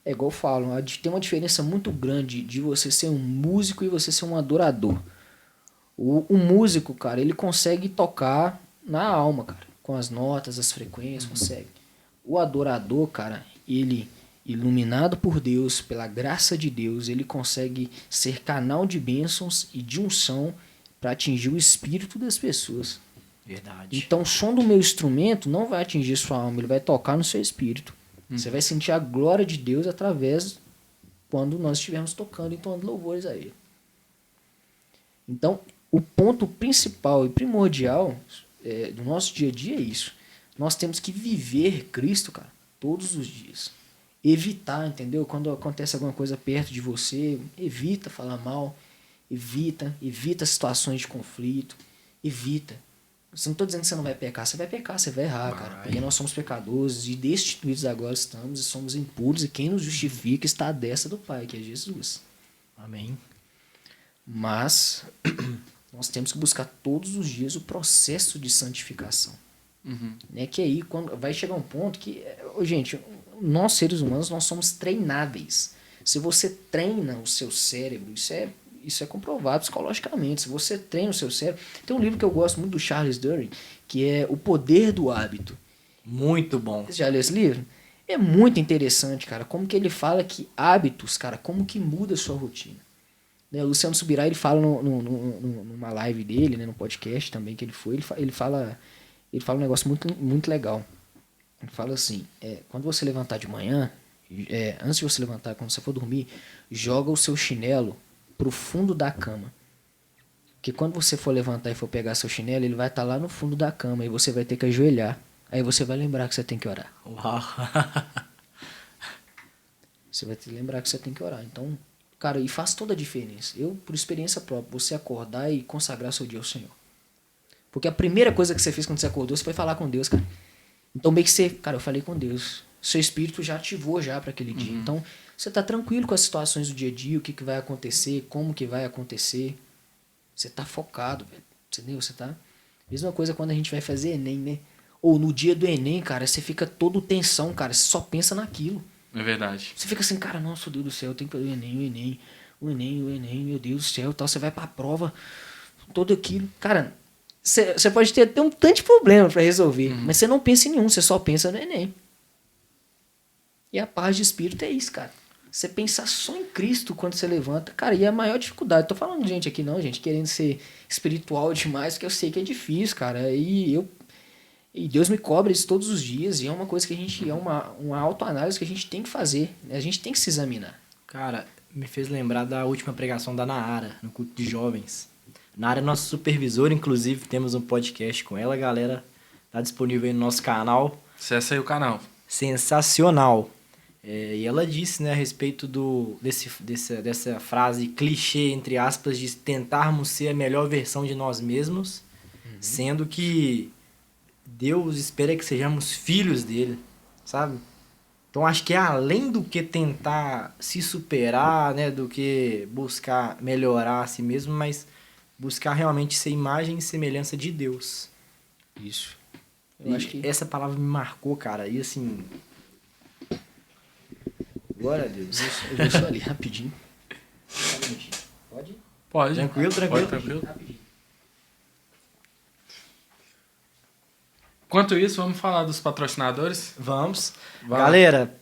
É igual eu falo, tem uma diferença muito grande de você ser um músico e você ser um adorador. O músico, cara, ele consegue tocar na alma, cara, com as notas, as frequências, consegue. O adorador, cara, ele, iluminado por Deus, pela graça de Deus, ele consegue ser canal de bênçãos e de unção para atingir o espírito das pessoas. Verdade. Então o som do meu instrumento não vai atingir sua alma, ele vai tocar no seu espírito. Você vai sentir a glória de Deus através quando nós estivermos tocando e entoando louvores a Ele. Então, o ponto principal e primordial do nosso dia a dia é isso. Nós temos que viver Cristo, cara, todos os dias. Evitar, entendeu? Quando acontece alguma coisa perto de você, evita falar mal, evita situações de conflito, evita. Você não estou dizendo que você não vai pecar, você vai errar, cara. Porque nós somos pecadores e destituídos agora estamos e somos impuros e quem nos justifica está à destra do Pai, que é Jesus. Amém. Mas nós temos que buscar todos os dias o processo de santificação. Né? Que aí quando vai chegar um ponto que, gente, nós seres humanos nós somos treináveis. Se você treina o seu cérebro, isso é comprovado psicologicamente. Se você treina o seu cérebro... Tem um livro que eu gosto muito do Charles Duhigg, que é O Poder do Hábito. Muito bom. Você já leu esse livro? É muito interessante, cara. Como que ele fala que hábitos, cara, como que muda a sua rotina. Né? O Luciano Subirá, ele fala numa live dele, né, no podcast também que ele foi, ele fala um negócio muito, muito legal. Ele fala assim, quando você levantar de manhã, antes de você levantar, quando você for dormir, joga o seu chinelo pro fundo da cama. Porque quando você for levantar e for pegar seu chinelo, ele vai estar lá no fundo da cama e você vai ter que ajoelhar. Aí você vai lembrar que você tem que orar. Uau. Você vai lembrar que você tem que orar. Então, cara, e faz toda a diferença. Eu, por experiência própria, você acordar e consagrar seu dia ao Senhor. Porque a primeira coisa que você fez quando você acordou, você foi falar com Deus, cara. Então, meio que você, cara, eu falei com Deus. Seu espírito já ativou já para aquele dia. Então, você tá tranquilo com as situações do dia a dia, o que vai acontecer, como que vai acontecer. Você tá focado, velho. Entendeu? Você tá... Mesma coisa quando a gente vai fazer Enem, né? Ou no dia do Enem, cara, você fica todo tensão, cara. Você só pensa naquilo. É verdade. Você fica assim, cara, nossa, Deus do céu, eu tenho que fazer o Enem, meu Deus do céu, tal. Você vai pra prova, todo aquilo. Cara, você pode ter até um tanto de problema pra resolver, mas você não pensa em nenhum, você só pensa no Enem. E a paz de espírito é isso, cara. Você pensar só em Cristo quando você levanta. Cara, e a maior dificuldade, tô falando de gente aqui não, gente, querendo ser espiritual demais, porque eu sei que é difícil, cara. E Deus me cobra isso todos os dias, e é uma coisa que a gente, uma autoanálise que a gente tem que fazer, né? A gente tem que se examinar. Cara, me fez lembrar da última pregação da Naara, no culto de jovens. Naara é nossa supervisora, inclusive temos um podcast com ela, galera. Tá disponível aí no nosso canal. Acessa aí o canal. Sensacional. E ela disse, né, a respeito dessa frase clichê, entre aspas, de tentarmos ser a melhor versão de nós mesmos, sendo que Deus espera que sejamos filhos dele, sabe? Então acho que é além do que tentar se superar, né, do que buscar melhorar a si mesmo, mas buscar realmente ser imagem e semelhança de Deus. Isso. Eu acho que essa palavra me marcou, cara. E assim. Glória a Deus. Eu vou só ali, rapidinho. Pode ir? Pode. Tranquilo. Pode, tranquilo. Rapidinho. Enquanto isso, vamos falar dos patrocinadores. Vamos. Vai. Galera,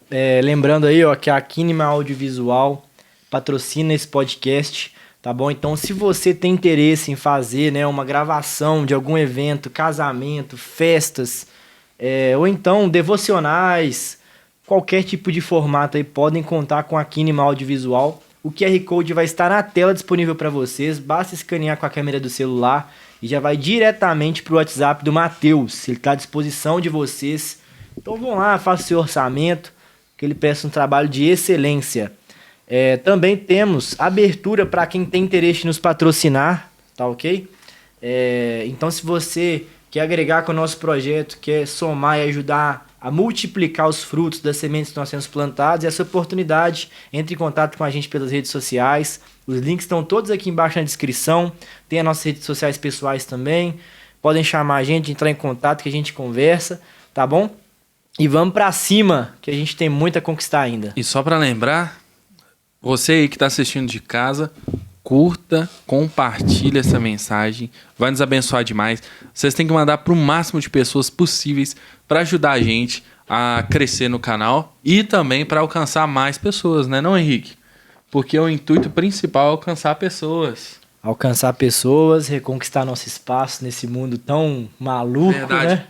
lembrando aí, ó, que a Kinema Audiovisual patrocina esse podcast, tá bom? Então, se você tem interesse em fazer, né, uma gravação de algum evento, casamento, festas, ou então devocionais, qualquer tipo de formato aí, podem contar com a Kinema Audiovisual. O QR Code vai estar na tela disponível para vocês, basta escanear com a câmera do celular e já vai diretamente para o WhatsApp do Matheus. Ele está à disposição de vocês. Então vão lá, façam seu orçamento, que ele presta um trabalho de excelência. Também temos abertura para quem tem interesse em nos patrocinar, tá ok? Então se você quer agregar com o nosso projeto, quer somar e ajudar a multiplicar os frutos das sementes que nós temos plantadas, essa oportunidade, entre em contato com a gente pelas redes sociais. Os links estão todos aqui embaixo na descrição. Tem as nossas redes sociais pessoais também. Podem chamar a gente, entrar em contato que a gente conversa, tá bom? E vamos pra cima, que a gente tem muito a conquistar ainda. E só pra lembrar, você aí que tá assistindo de casa, curta, compartilha essa mensagem, vai nos abençoar demais. Vocês têm que mandar pro máximo de pessoas possíveis para ajudar a gente a crescer no canal e também para alcançar mais pessoas, né, não, Henrique? Porque o intuito principal é alcançar pessoas. Alcançar pessoas, reconquistar nosso espaço nesse mundo tão maluco, Verdade. né?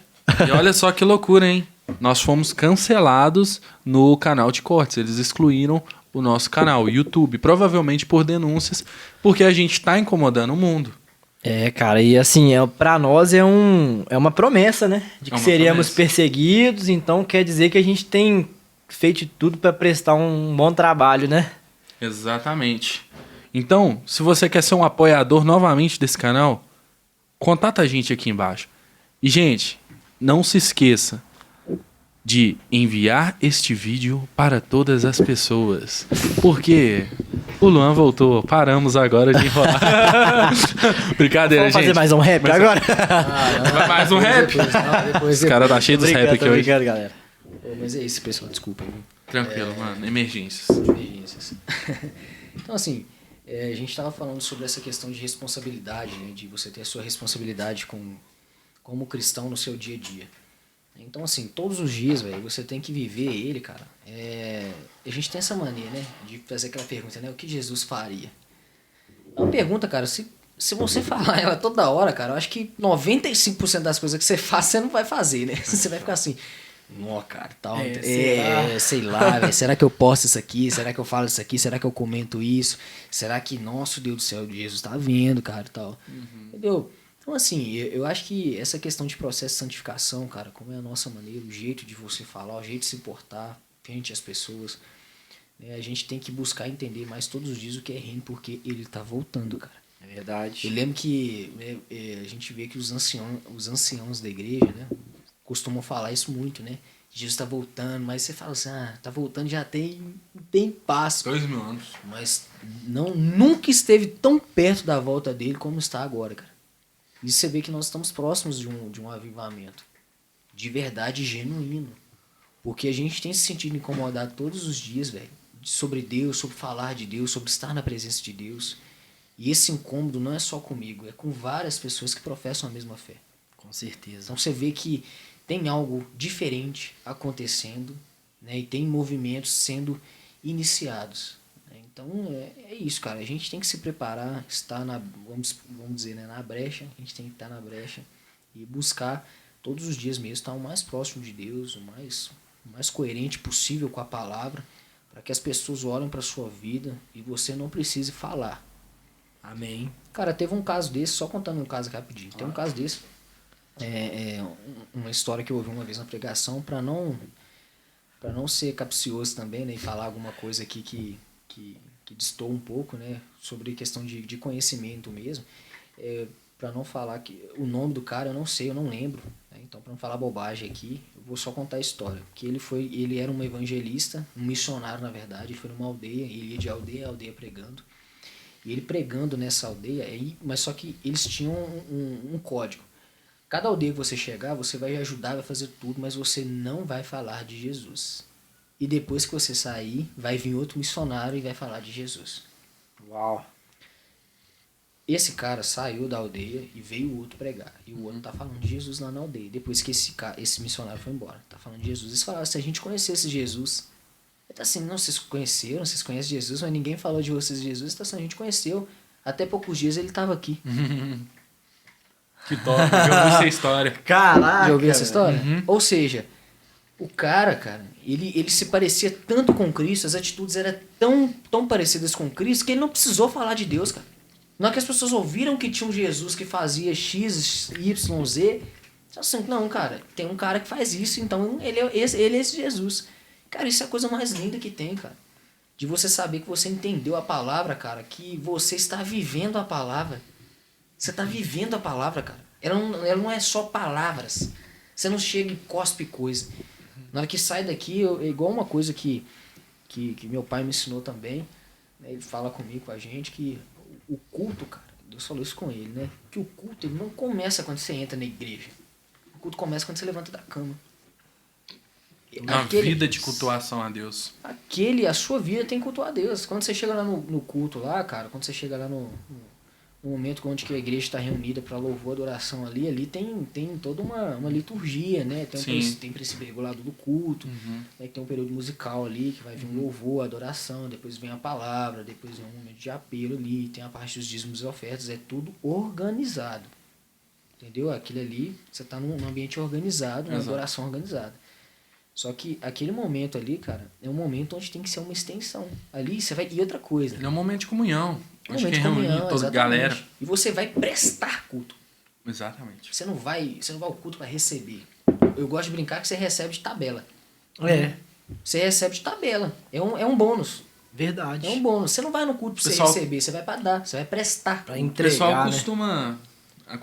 E olha só que loucura, hein? Nós fomos cancelados no canal de cortes. Eles excluíram o nosso canal, YouTube, provavelmente por denúncias, porque a gente tá incomodando o mundo. Cara, e assim, pra nós é uma promessa, né? De que É uma seríamos promessa. perseguidos, então quer dizer que a gente tem feito tudo pra prestar um bom trabalho, né? Exatamente. Então, se você quer ser um apoiador novamente desse canal, contata a gente aqui embaixo. E, gente, não se esqueça de enviar este vídeo para todas as pessoas. Porque o Luan voltou. Paramos agora de enrolar. Brincadeira, Vamos gente. fazer mais um rap agora? Vai mais um rap? Depois, Esse cara tá cheio dos rap aqui tô hoje. brincando, galera. Mas é isso, pessoal. Desculpa. Viu? Tranquilo, mano. Emergências. Emergências. Então, assim, a gente estava falando sobre essa questão de responsabilidade, né? De você ter a sua responsabilidade como cristão no seu dia a dia. Então, assim, todos os dias, velho, você tem que viver ele, cara. A gente tem essa mania, né? De fazer aquela pergunta, né? O que Jesus faria? É uma pergunta, cara, se você falar ela toda hora, cara, eu acho que 95% das coisas que você faz, você não vai fazer, né? Você vai ficar assim... Nó, cara, tal. Sei lá, velho. Será que eu posto isso aqui? Será que eu falo isso aqui? Será que eu comento isso? Será que, nosso Deus do céu, Jesus tá vendo, cara, tal. Entendeu? Então, assim, eu acho que essa questão de processo de santificação, cara, como é a nossa maneira, o jeito de você falar, o jeito de se portar frente às pessoas, né, a gente tem que buscar entender mais todos os dias o que é reino, porque ele tá voltando, cara. É verdade. Eu lembro que a gente vê que os anciãos da igreja, né, costumam falar isso muito, né? Jesus está voltando, mas você fala assim, tá voltando já tem passo. 2000 anos. Mas nunca esteve tão perto da volta dele como está agora, cara. E você vê que nós estamos próximos de um avivamento. De verdade, genuíno. Porque a gente tem se sentido incomodado todos os dias, velho. Sobre Deus, sobre falar de Deus, sobre estar na presença de Deus. E esse incômodo não é só comigo, é com várias pessoas que professam a mesma fé. Com certeza. Então você vê que tem algo diferente acontecendo, né? E tem movimentos sendo iniciados. Né? Então é isso, cara. A gente tem que se preparar, estar vamos dizer, né, na brecha. A gente tem que estar na brecha e buscar todos os dias mesmo estar o mais próximo de Deus, o mais coerente possível com a palavra, para que as pessoas olhem para sua vida e você não precise falar. Amém. Cara, teve um caso desse, só contando um caso aqui rapidinho. Tem um caso desse. Uma história que eu ouvi uma vez na pregação, para não Pra não ser capcioso também, né, e falar alguma coisa aqui que destoa um pouco, né, sobre questão de conhecimento mesmo, para não falar que o nome do cara eu não sei, eu não lembro, né, então para não falar bobagem aqui, eu vou só contar a história, que ele era um evangelista, um missionário na verdade, ele foi numa aldeia, ele ia de aldeia a aldeia pregando, e ele pregando nessa aldeia, mas só que eles tinham um código. Cada aldeia que você chegar, você vai ajudar, vai fazer tudo, mas você não vai falar de Jesus. E depois que você sair, vai vir outro missionário e vai falar de Jesus. Uau. Esse cara saiu da aldeia e veio o outro pregar. E o outro tá falando de Jesus lá na aldeia. Depois que esse missionário foi embora, tá falando de Jesus. Eles falaram, se a gente conhecesse Jesus... Ele tá assim, não, vocês conheceram, vocês conhecem Jesus, mas ninguém falou de vocês de Jesus. Tá assim, a gente conheceu. Até poucos dias ele tava aqui. Que top, já ouvi essa história. Caraca. Já ouviu essa história? Uhum. Ou seja, o cara, ele se parecia tanto com Cristo, as atitudes eram tão parecidas com Cristo, que ele não precisou falar de Deus, cara. Na hora que as pessoas ouviram que tinha um Jesus que fazia X, Y, Z, assim, não, cara, tem um cara que faz isso, então ele é esse Jesus. Cara, isso é a coisa mais linda que tem, cara. De você saber que você entendeu a palavra, cara, que você está vivendo a palavra. Você está vivendo a palavra, cara. Ela não é só palavras. Você não chega e cospe coisa. Na hora que sai daqui, é igual uma coisa que meu pai me ensinou também. Né? Ele fala comigo, com a gente, que o culto, cara, Deus falou isso com ele, né? Que o culto ele não começa quando você entra na igreja. O culto começa quando você levanta da cama. Uma vida de cultuação a Deus. A sua vida tem que cultuar a Deus. Quando você chega lá no culto lá, cara, quando você chega lá no momento onde que a igreja está reunida para louvor, adoração ali tem toda uma liturgia, né? Tem princípio regulado do culto, né? Tem um período musical ali, que vai vir um louvor, adoração, depois vem a palavra, depois vem um momento de apelo ali, tem a parte dos dízimos e ofertas, é tudo organizado. Entendeu? Aquilo ali, você está num ambiente organizado, uma adoração organizada. Só que aquele momento ali, cara, é um momento onde tem que ser uma extensão. Ali você vai... E outra coisa... Ele é um momento de comunhão. Um momento de comunhão, toda a galera. E você vai prestar culto. Exatamente. Você não vai ao culto para receber. Eu gosto de brincar que você recebe de tabela. É. Você recebe de tabela. É um bônus. Verdade. É um bônus. Você não vai no culto para você receber, você vai para dar, você vai prestar. Pra O entregar, pessoal né? costuma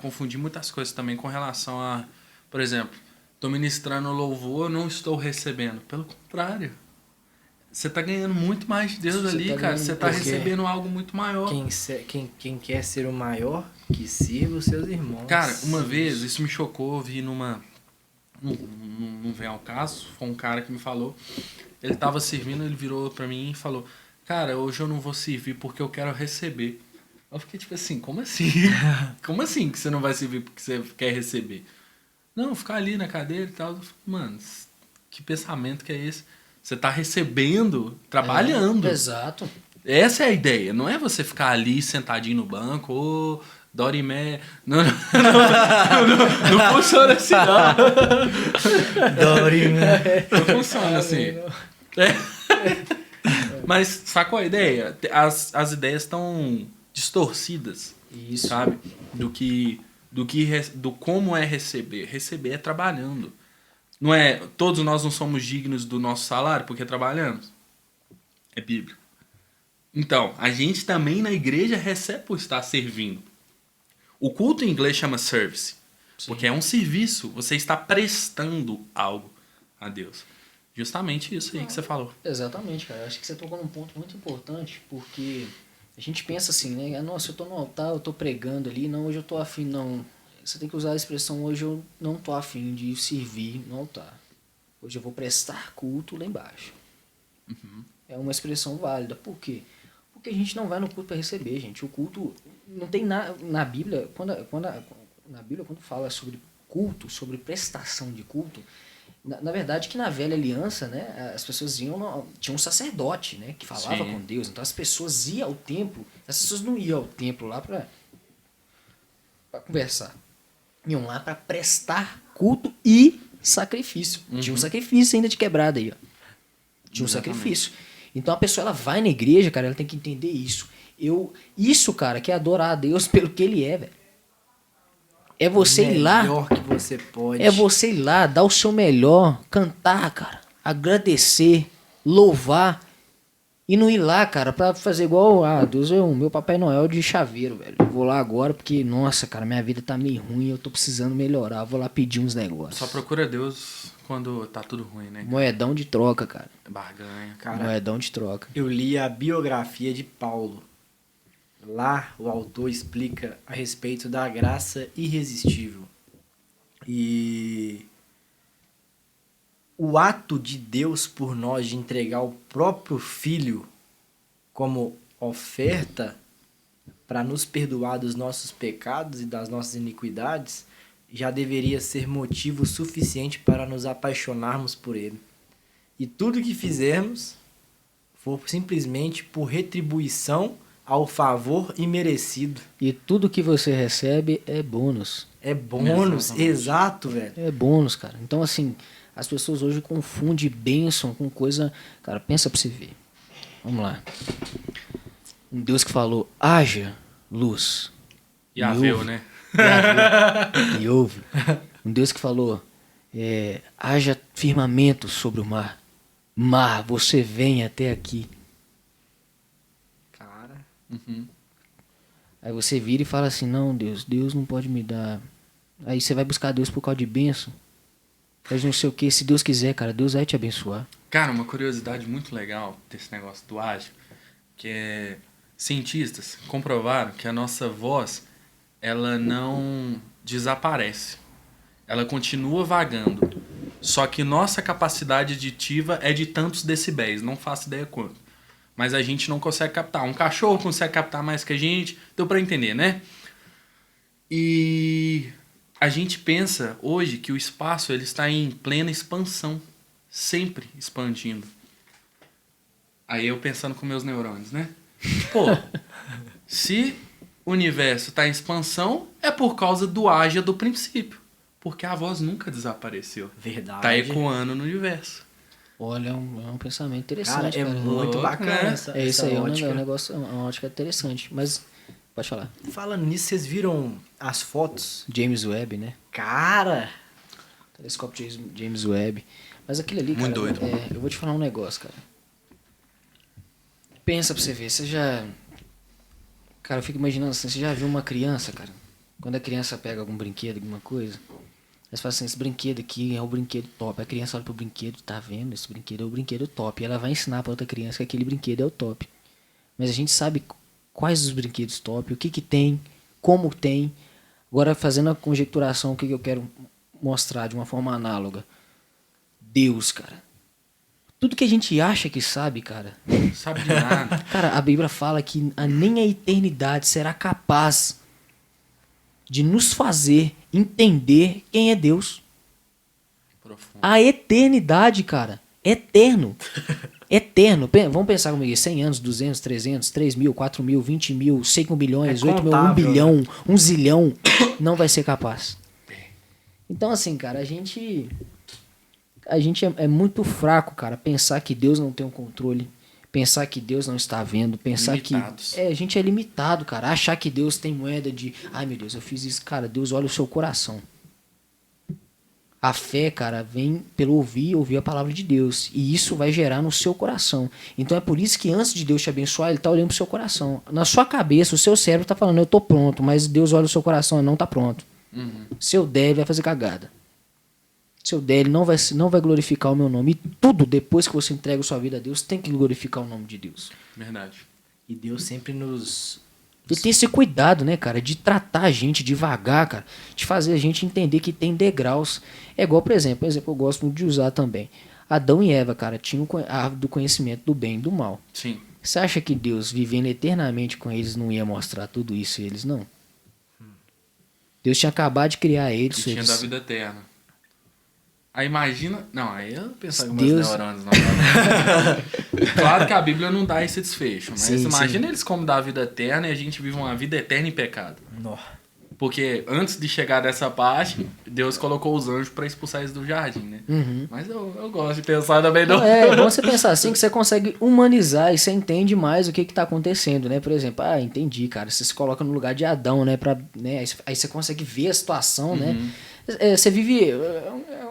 confundir muitas coisas também com relação a... Por exemplo, estou ministrando louvor, não estou recebendo. Pelo contrário. Você tá ganhando muito mais de Deus ali, cara. Você tá recebendo algo muito maior. Quem quer ser o maior, que sirva os seus irmãos. Cara, uma vez, isso me chocou, eu vi numa... Não vem ao caso, foi um cara que me falou. Ele tava servindo, ele virou pra mim e falou: cara, hoje eu não vou servir porque eu quero receber. Eu fiquei tipo assim, como assim? Como assim que você não vai servir porque você quer receber? Não, ficar ali na cadeira e tal. Eu falei, mano, que pensamento que é esse? Você tá recebendo, trabalhando. Exato. Essa é a ideia. Não é você ficar ali sentadinho no banco, ou Dorimé. Não funciona assim, não. Dorimé. Não funciona assim. Mas sacou a ideia? As ideias estão distorcidas. Isso. Sabe? Do como é receber. Receber é trabalhando. Não é, todos nós não somos dignos do nosso salário porque trabalhamos. É bíblico. Então, a gente também na igreja recebe por estar servindo. O culto em inglês chama service. Sim. Porque é um serviço. Você está prestando algo a Deus. Justamente isso aí que você falou. Exatamente, cara. Eu acho que você tocou num ponto muito importante, porque a gente pensa assim, né? Nossa, eu tô no altar, eu tô pregando ali. Não, hoje eu tô afim, não... Você tem que usar a expressão, hoje eu não tô afim de servir no altar. Hoje eu vou prestar culto lá embaixo. Uhum. É uma expressão válida. Por quê? Porque a gente não vai no culto para receber, gente. O culto não tem nada na Bíblia, na Bíblia quando fala sobre culto, sobre prestação de culto, na verdade que na velha aliança, né, as pessoas tinha um sacerdote, né, que falava com Deus. Então as pessoas iam ao templo, as pessoas não iam ao templo lá para conversar. Iam lá para prestar culto e sacrifício. Uhum. Tinha um sacrifício ainda de quebrada aí, ó. Tinha um sacrifício. Então a pessoa, ela vai na igreja, cara, ela tem que entender isso. Isso, cara, que é adorar a Deus pelo que ele é, velho. É você ir lá. O melhor que você pode. É você ir lá, dar o seu melhor, cantar, cara. agradecer, louvar e não ir lá, cara, pra fazer igual, Deus é o meu Papai Noel de chaveiro, velho. Eu vou lá agora porque, nossa, cara, minha vida tá meio ruim, eu tô precisando melhorar, vou lá pedir uns negócios. Só procura Deus quando tá tudo ruim, né? Moedão de troca, cara. Barganha. Cara, Moedão de troca. eu li a biografia de Paulo. Lá, o autor explica a respeito da graça irresistível. E o ato de Deus por nós de entregar o próprio Filho como oferta para nos perdoar dos nossos pecados e das nossas iniquidades já deveria ser motivo suficiente para nos apaixonarmos por Ele. E tudo que fizermos for simplesmente por retribuição ao favor imerecido. E tudo que você recebe é bônus. É bônus, Exatamente. exato, velho. É bônus, cara. Então, assim, as pessoas hoje confundem bênção com coisa... Cara, pensa pra você ver. Vamos lá. Um Deus que falou, haja luz. E a Veu, ouve. né? E ouve. Um Deus que falou, haja firmamento sobre o mar. Mar, você vem até aqui. Cara, Aí você vira e fala assim, não, Deus não pode me dar. Aí você vai buscar Deus por causa de bênção. Faz não sei o que, se Deus quiser, cara, Deus vai te abençoar. Cara, uma curiosidade muito legal desse negócio do ágil, que é cientistas comprovaram que a nossa voz, ela não desaparece. Ela continua vagando. Só que nossa capacidade auditiva é de tantos decibéis, não faço ideia quanto. Mas a gente não consegue captar. Um cachorro consegue captar mais que a gente, deu pra entender, né? E a gente pensa hoje que o espaço ele está em plena expansão, sempre expandindo. Aí eu pensando com meus neurônios, né? Pô, se o universo está em expansão, é por causa do haja do princípio. Porque a voz nunca desapareceu. verdade. Tá ecoando no universo. Olha, é um pensamento Cara, interessante, é cara. muito Louco, bacana né? essa, É isso essa aí, ótica. é um negócio, é uma ótica interessante. Mas, pode falar. Falando nisso, vocês viram as fotos? James Webb, né? Cara, Telescópio James Webb. Mas aquele ali, cara, Muito doido. eu vou te falar um negócio, cara. Pensa pra você ver, você já... Cara, eu fico imaginando assim, você já viu uma criança, cara? Quando a criança pega algum brinquedo, alguma coisa, aí você fala assim, esse brinquedo aqui é o brinquedo top. A criança olha pro brinquedo, tá vendo? Esse brinquedo é o brinquedo top. E ela vai ensinar pra outra criança que aquele brinquedo é o top. Mas a gente sabe quais os brinquedos top, o que que tem, como tem. Agora, fazendo a conjecturação, o que que eu quero mostrar de uma forma análoga. Deus, cara. Tudo que a gente acha que sabe, cara. Sabe de nada. Cara, a Bíblia fala que nem a eternidade será capaz de nos fazer entender quem é Deus. Profundo. A eternidade, cara. Eterno. Eterno. Vamos pensar comigo. 100 anos, 200, 300, 3 mil, 4 mil, 20 mil, 5 milhões, É 8 mil, 1 contável, bilhão, 1 zilhão. Não vai ser capaz. Então, assim, cara, a gente é muito fraco, cara, pensar que Deus não tem um controle, pensar que Deus não está vendo, pensar Limitados. que... a gente é limitado, cara. Achar que Deus tem moeda de... Ai, meu Deus, eu fiz isso. Cara, Deus olha o seu coração. A fé, cara, vem pelo ouvir a palavra de Deus. E isso vai gerar no seu coração. Então é por isso que antes de Deus te abençoar, Ele tá olhando pro seu coração. Na sua cabeça, o seu cérebro tá falando, eu tô pronto. Mas Deus olha o seu coração e não tá pronto. Se eu der, ele vai fazer cagada. Se eu der, ele não vai glorificar o meu nome. E tudo, depois que você entrega a sua vida a Deus, tem que glorificar o nome de Deus. Verdade. e Deus sempre nos... E tem esse cuidado, né, cara, de tratar a gente devagar, cara, de fazer a gente entender que tem degraus. É igual, por exemplo, eu gosto muito de usar também. Adão e Eva, cara, tinham a árvore do conhecimento do bem e do mal. Sim. Você acha que Deus, vivendo eternamente com eles, não ia mostrar tudo isso a eles, não? Deus tinha acabado de criar E eles. tinha da vida eterna. Aí imagina... Não, aí eu pensava em Deus- meus neurônios. Não. Claro que a Bíblia não dá esse desfecho. Mas Sim, imagina eles como dar a vida eterna e a gente vive uma vida eterna em pecado. Nó. Porque antes de chegar dessa parte, Deus colocou os anjos para expulsar eles do jardim, né? Uhum. Mas eu gosto de pensar também do... Não, é bom você pensar assim que você consegue humanizar e você entende mais o que tá acontecendo, né? Por exemplo, entendi, cara. Você se coloca no lugar de Adão, né? Aí você consegue ver a situação, né? Você vive...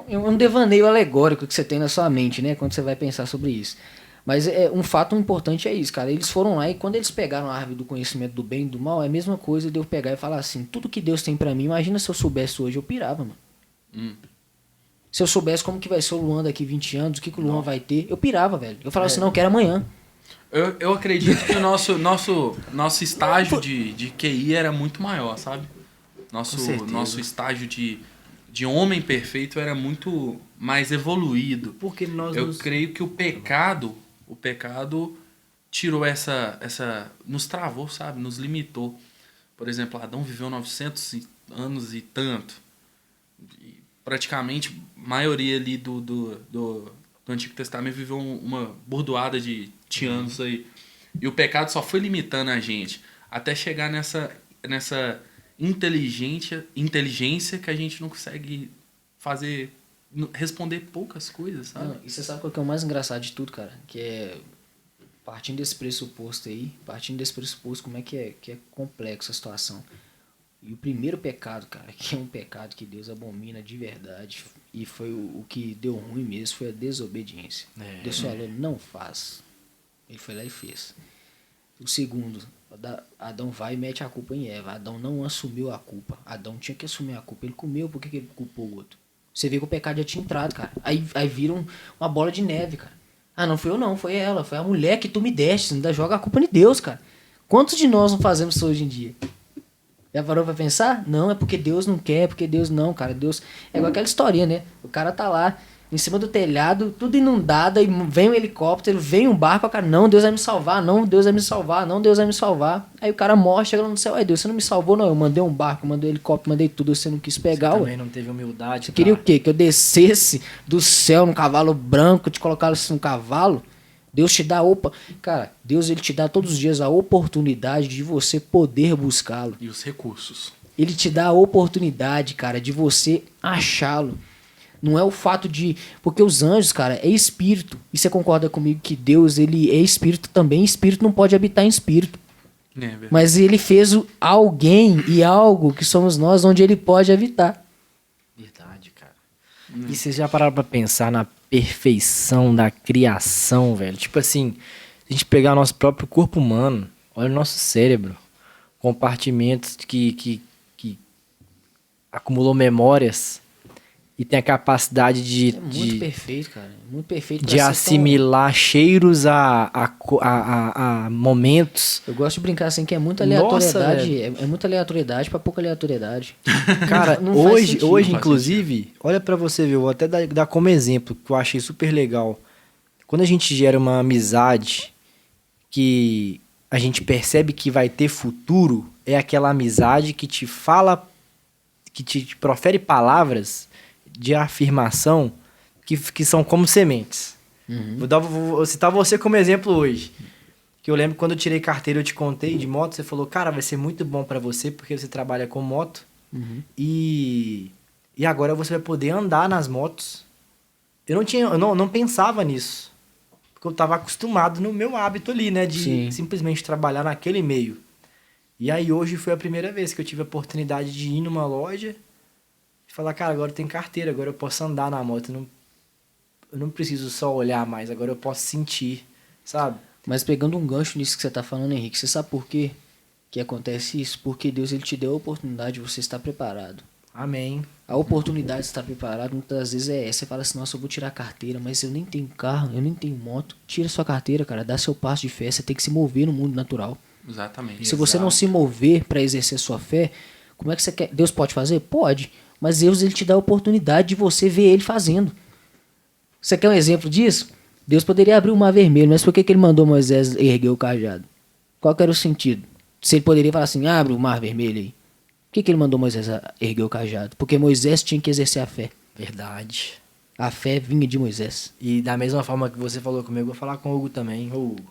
É um devaneio alegórico que você tem na sua mente, né? Quando você vai pensar sobre isso. Mas um fato importante é isso, cara. Eles foram lá e quando eles pegaram a árvore do conhecimento do bem e do mal, é a mesma coisa de eu pegar e falar assim, tudo que Deus tem pra mim, imagina se eu soubesse hoje, eu pirava, mano. Se eu soubesse como que vai ser o Luan daqui 20 anos, o que o Luan vai ter, eu pirava, velho. Eu falava assim, não, eu quero amanhã. Eu acredito que o nosso estágio de QI era muito maior, sabe? Nosso estágio de homem perfeito era muito mais evoluído. Porque eu creio que o pecado tirou nos travou, sabe? Nos limitou. Por exemplo, Adão viveu 900 anos e tanto. E praticamente, a maioria ali do Antigo Testamento viveu uma bordoada de anos aí. E o pecado só foi limitando a gente até chegar nessa inteligência que a gente não consegue responder poucas coisas, sabe? Não, e você sabe qual que é o mais engraçado de tudo, cara? Que é, partindo desse pressuposto, como é que é complexo a situação. E o primeiro pecado, cara, que é um pecado que Deus abomina de verdade, e foi o que deu ruim mesmo, foi a desobediência. Deus falou, não faz. Ele foi lá e fez. O segundo, Adão vai e mete a culpa em Eva. Adão não assumiu a culpa. Adão tinha que assumir a culpa. Ele comeu, por que ele culpou o outro? Você vê que o pecado já tinha entrado, cara. Aí vira uma bola de neve, cara. Ah, não fui eu não, foi ela. Foi a mulher que tu me deste. Ainda joga a culpa em Deus, cara. Quantos de nós não fazemos isso hoje em dia? Já parou pra pensar? Não, é porque Deus não quer, porque Deus não, cara. Deus... É igual aquela historinha, né? O cara tá lá, em cima do telhado, tudo inundado, e vem um helicóptero, vem um barco, o cara, não, Deus vai me salvar, não, Deus vai me salvar, não, Deus vai me salvar. Aí o cara morre, chega lá no céu, Deus, você não me salvou, não, eu mandei um barco, mandei um helicóptero, mandei tudo, você não quis pegar, Você também não teve humildade. Você queria o quê? Que eu descesse do céu num cavalo branco, te colocasse num cavalo? Deus te dá Cara, Deus ele te dá todos os dias a oportunidade de você poder buscá-lo. E os recursos. Ele te dá a oportunidade, cara, de você achá-lo. Não é o fato de... Porque os anjos, cara, é espírito. E você concorda comigo que Deus, ele é espírito também. Espírito não pode habitar em espírito. Mas ele fez alguém e algo que somos nós, onde ele pode habitar. Verdade, cara. E vocês já pararam pra pensar na perfeição da criação, velho? Tipo assim, se a gente pegar o nosso próprio corpo humano, olha o nosso cérebro. Compartimentos que acumulou memórias e tem a capacidade de... É muito perfeito, cara. Muito perfeito. De assimilar cheiros a momentos. Eu gosto de brincar assim que é muita aleatoriedade. Nossa, é muita aleatoriedade pra pouca aleatoriedade. Cara, Não faz hoje sentido. inclusive, olha pra você ver, eu vou até dar como exemplo, que eu achei super legal. Quando a gente gera uma amizade que a gente percebe que vai ter futuro, é aquela amizade que te fala, que te profere palavras de afirmação que são como sementes. Vou citar você como exemplo hoje. Que eu lembro quando eu tirei carteira, eu te contei de moto, você falou, cara, vai ser muito bom pra você porque você trabalha com moto e agora você vai poder andar nas motos. Eu não pensava nisso. Porque eu tava acostumado no meu hábito ali, né? De simplesmente trabalhar naquele meio. E aí hoje foi a primeira vez que eu tive a oportunidade de ir numa loja e falar, cara, agora eu tenho carteira, agora eu posso andar na moto. Eu não preciso só olhar mais, agora eu posso sentir, sabe? Mas pegando um gancho nisso que você tá falando, Henrique, você sabe por quê que acontece isso? Porque Deus ele te deu a oportunidade de você estar preparado. Amém. A oportunidade de estar preparado muitas vezes é essa. Você fala assim, nossa, eu vou tirar a carteira, mas eu nem tenho carro, eu nem tenho moto. Tira sua carteira, cara, dá seu passo de fé. Você tem que se mover no mundo natural. Exatamente. Se você não se mover para exercer sua fé, como é que você quer? Deus pode fazer? Pode. Mas Deus ele te dá a oportunidade de você ver ele fazendo. Você quer um exemplo disso? Deus poderia abrir o mar vermelho, mas por que ele mandou Moisés erguer o cajado? Qual que era o sentido? Se ele poderia falar assim, abre o mar vermelho aí. Por que ele mandou Moisés erguer o cajado? Porque Moisés tinha que exercer a fé. Verdade. A fé vinha de Moisés. E da mesma forma que você falou comigo, eu vou falar com o Hugo também. Ô, Hugo,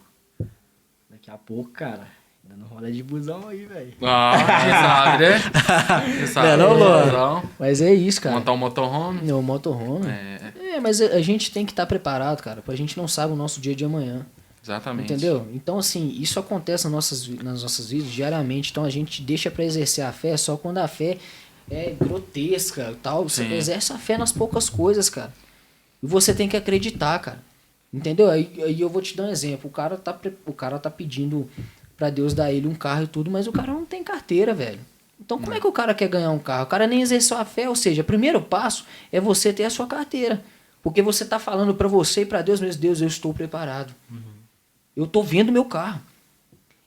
daqui a pouco, cara, dando rola de busão aí, velho. Quem sabe, né? Quem sabe, Não, Luan? busão. Mas é isso, cara. Montar um motorhome. Não, motorhome. Mas a gente tem que estar preparado, cara. A gente não sabe o nosso dia de amanhã. Exatamente. Entendeu? Então, assim, isso acontece nas nossas vidas diariamente. Então, a gente deixa pra exercer a fé só quando a fé grotesca e tal. Você Sim. exerce a fé nas poucas coisas, cara. E você tem que acreditar, cara. Entendeu? Aí eu vou te dar um exemplo. O cara tá pedindo pra Deus dar ele um carro e tudo, mas o cara não tem carteira, velho. Então como é que o cara quer ganhar um carro? O cara nem exerceu a fé, ou seja, o primeiro passo é você ter a sua carteira. Porque você tá falando pra você e pra Deus mesmo, Deus, eu estou preparado. Eu tô vendo meu carro.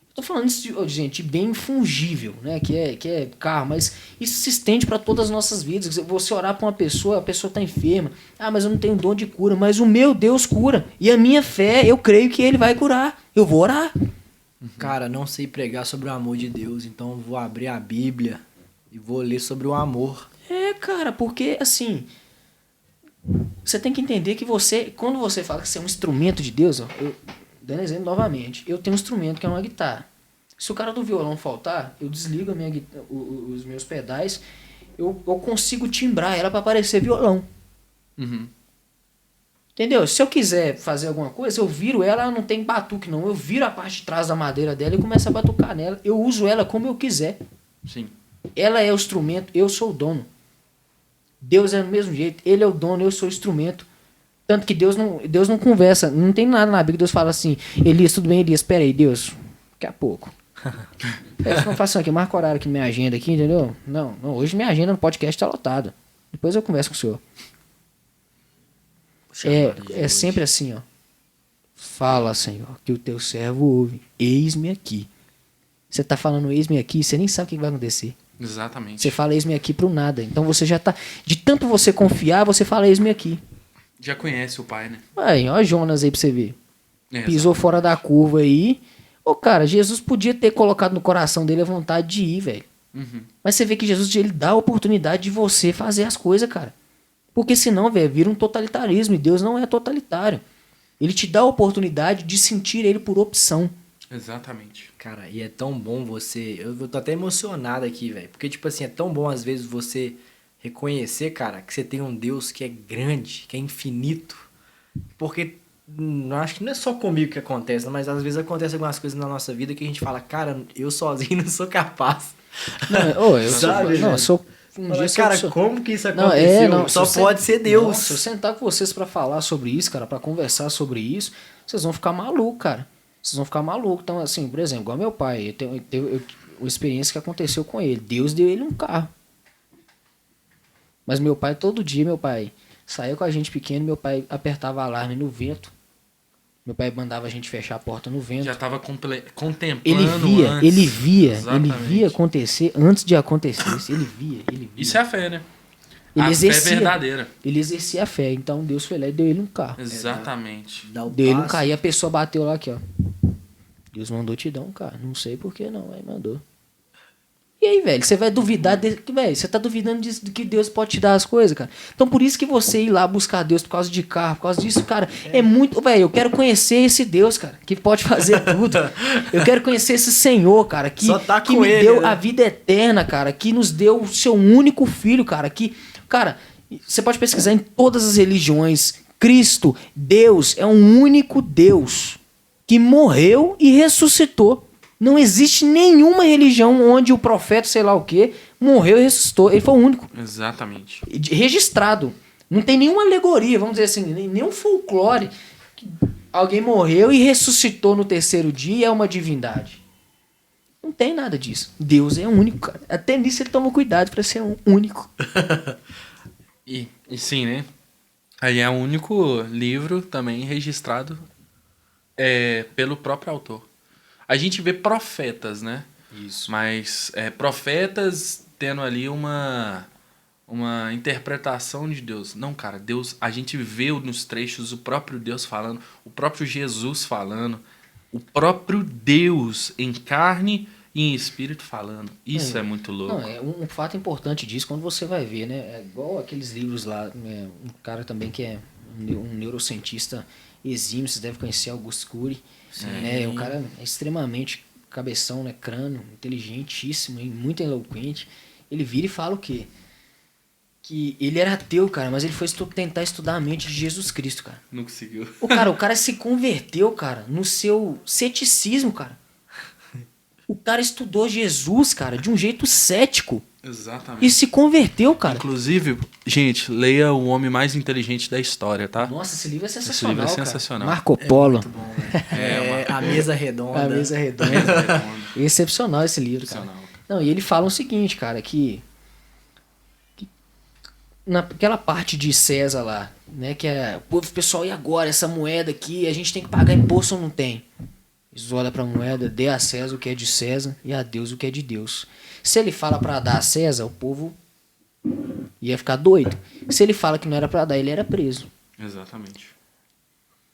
Eu tô falando isso de gente bem fungível, né? Que é carro, mas isso se estende para todas as nossas vidas. Você orar para uma pessoa, a pessoa tá enferma. Ah, mas eu não tenho dom de cura, mas o meu Deus cura. E a minha fé, eu creio que ele vai curar. Eu vou orar. Cara, não sei pregar sobre o amor de Deus, então eu vou abrir a Bíblia e vou ler sobre o amor. É, cara, porque assim, você tem que entender que quando você fala que você é um instrumento de Deus, ó, dando exemplo novamente, eu tenho um instrumento que é uma guitarra. Se o cara do violão faltar, eu desligo os meus pedais, eu consigo timbrar ela para parecer violão. Uhum. Entendeu? Se eu quiser fazer alguma coisa, eu viro ela não tem batuque não. Eu viro a parte de trás da madeira dela e começo a batucar nela. Eu uso ela como eu quiser. Sim. Ela é o instrumento, eu sou o dono. Deus é do mesmo jeito, ele é o dono, eu sou o instrumento. Tanto que Deus não conversa, não tem nada na Bíblia que Deus fala assim, Elias, tudo bem, Elias, espera aí, Deus, daqui a pouco. Eu não faço isso aqui, marca horário aqui na minha agenda aqui, entendeu? Não, hoje minha agenda no podcast tá lotada. Depois eu converso com o senhor. É sempre assim, ó. Fala, Senhor, que o teu servo ouve. Eis-me aqui. Você tá falando eis-me aqui, você nem sabe o que vai acontecer. Exatamente. Você fala eis-me aqui pro nada. Então você já tá... De tanto você confiar, você fala eis-me aqui. Já conhece o pai, né? Aí, ó Jonas aí pra você ver. É, Pisou fora da curva aí. Ô, cara, Jesus podia ter colocado no coração dele a vontade de ir, velho. Uhum. Mas você vê que Jesus, ele dá a oportunidade de você fazer as coisas, cara. Porque senão, velho, vira um totalitarismo. E Deus não é totalitário. Ele te dá a oportunidade de sentir ele por opção. Exatamente. Cara, e é tão bom você... Eu tô até emocionado aqui, velho. Porque, tipo assim, é tão bom às vezes você reconhecer, cara, que você tem um Deus que é grande, que é infinito. Porque acho que não é só comigo que acontece, mas às vezes acontece algumas coisas na nossa vida que a gente fala, cara, eu sozinho não sou capaz. Não, eu Sabe, sou... Não, velho? eu sou... Fala, cara, como que isso Não, aconteceu? Só se eu pode ser Deus. Não, se eu sentar com vocês pra falar sobre isso, cara, pra conversar sobre isso, vocês vão ficar malucos, cara. Vocês vão ficar malucos. Então, assim, por exemplo, igual meu pai, eu tenho uma experiência que aconteceu com ele. Deus deu ele um carro. Mas meu pai, todo dia, meu pai saía com a gente pequeno, meu pai apertava alarme no vento. Meu pai mandava a gente fechar a porta no vento. Já tava contemplando Ele antes. via acontecer antes de acontecer. Ele via. Isso é a fé, né? Ele a exercia, fé verdadeira. Ele exercia a fé. Então Deus foi lá e deu ele um carro. Exatamente. Dá o Deu ele um passo. carro. E a pessoa bateu lá aqui, ó. Deus mandou te dar um carro. Não sei por que não, aí mandou. E aí, velho, você vai duvidar velho, você tá duvidando de que Deus pode te dar as coisas, cara. Então por isso que você ir lá buscar Deus por causa de carro, por causa disso, cara, é muito, velho, eu quero conhecer esse Deus, cara, que pode fazer tudo. Eu quero conhecer esse Senhor, cara, que Só tá que com me ele, deu né? a vida eterna, cara, que nos deu o seu único filho, cara, que, cara, você pode pesquisar em todas as religiões, Cristo, Deus é um único Deus que morreu e ressuscitou. Não existe nenhuma religião onde o profeta, sei lá o quê, morreu e ressuscitou. Ele foi o único. Exatamente. Registrado. Não tem nenhuma alegoria, vamos dizer assim, nenhum folclore. Alguém morreu e ressuscitou no terceiro dia e é uma divindade. Não tem nada disso. Deus é único, cara. Até nisso ele toma cuidado para ser um único. E sim, né? Aí é o único livro também registrado pelo próprio autor. A gente vê profetas, né? Isso. Mas profetas tendo ali uma interpretação de Deus. Não, cara, Deus, a gente vê nos trechos o próprio Deus falando, o próprio Jesus falando, o próprio Deus em carne e em espírito falando. Isso é muito louco. Não, é um fato importante disso quando você vai ver, né? É igual aqueles livros lá, né? Um cara também que é um neurocientista exímio, vocês devem conhecer, Augusto Cury. Né? O cara é extremamente cabeção, né? Crânio, inteligentíssimo, hein? Muito eloquente. Ele vira e fala o quê? Que ele era ateu, cara, mas ele foi tentar estudar a mente de Jesus Cristo, cara. Não conseguiu. O cara se converteu, cara, no seu ceticismo, cara. O cara estudou Jesus, cara, de um jeito cético. Exatamente. E se converteu, cara. Inclusive, gente, leia O Homem Mais Inteligente da História, tá? Nossa, esse livro é Esse sensacional, livro é cara. sensacional. Marco Polo. Muito bom, velho. A mesa redonda. A mesa redonda. Excepcional esse livro, cara. Excepcional. Não, e ele fala o seguinte, cara, que naquela parte de César lá, né, que é, pô, pessoal, e agora essa moeda aqui, a gente tem que pagar imposto ou não tem? Eles olham pra moeda, dê a César o que é de César e a Deus o que é de Deus. Se ele fala pra dar a César, o povo ia ficar doido. Se ele fala que não era pra dar, ele era preso. Exatamente.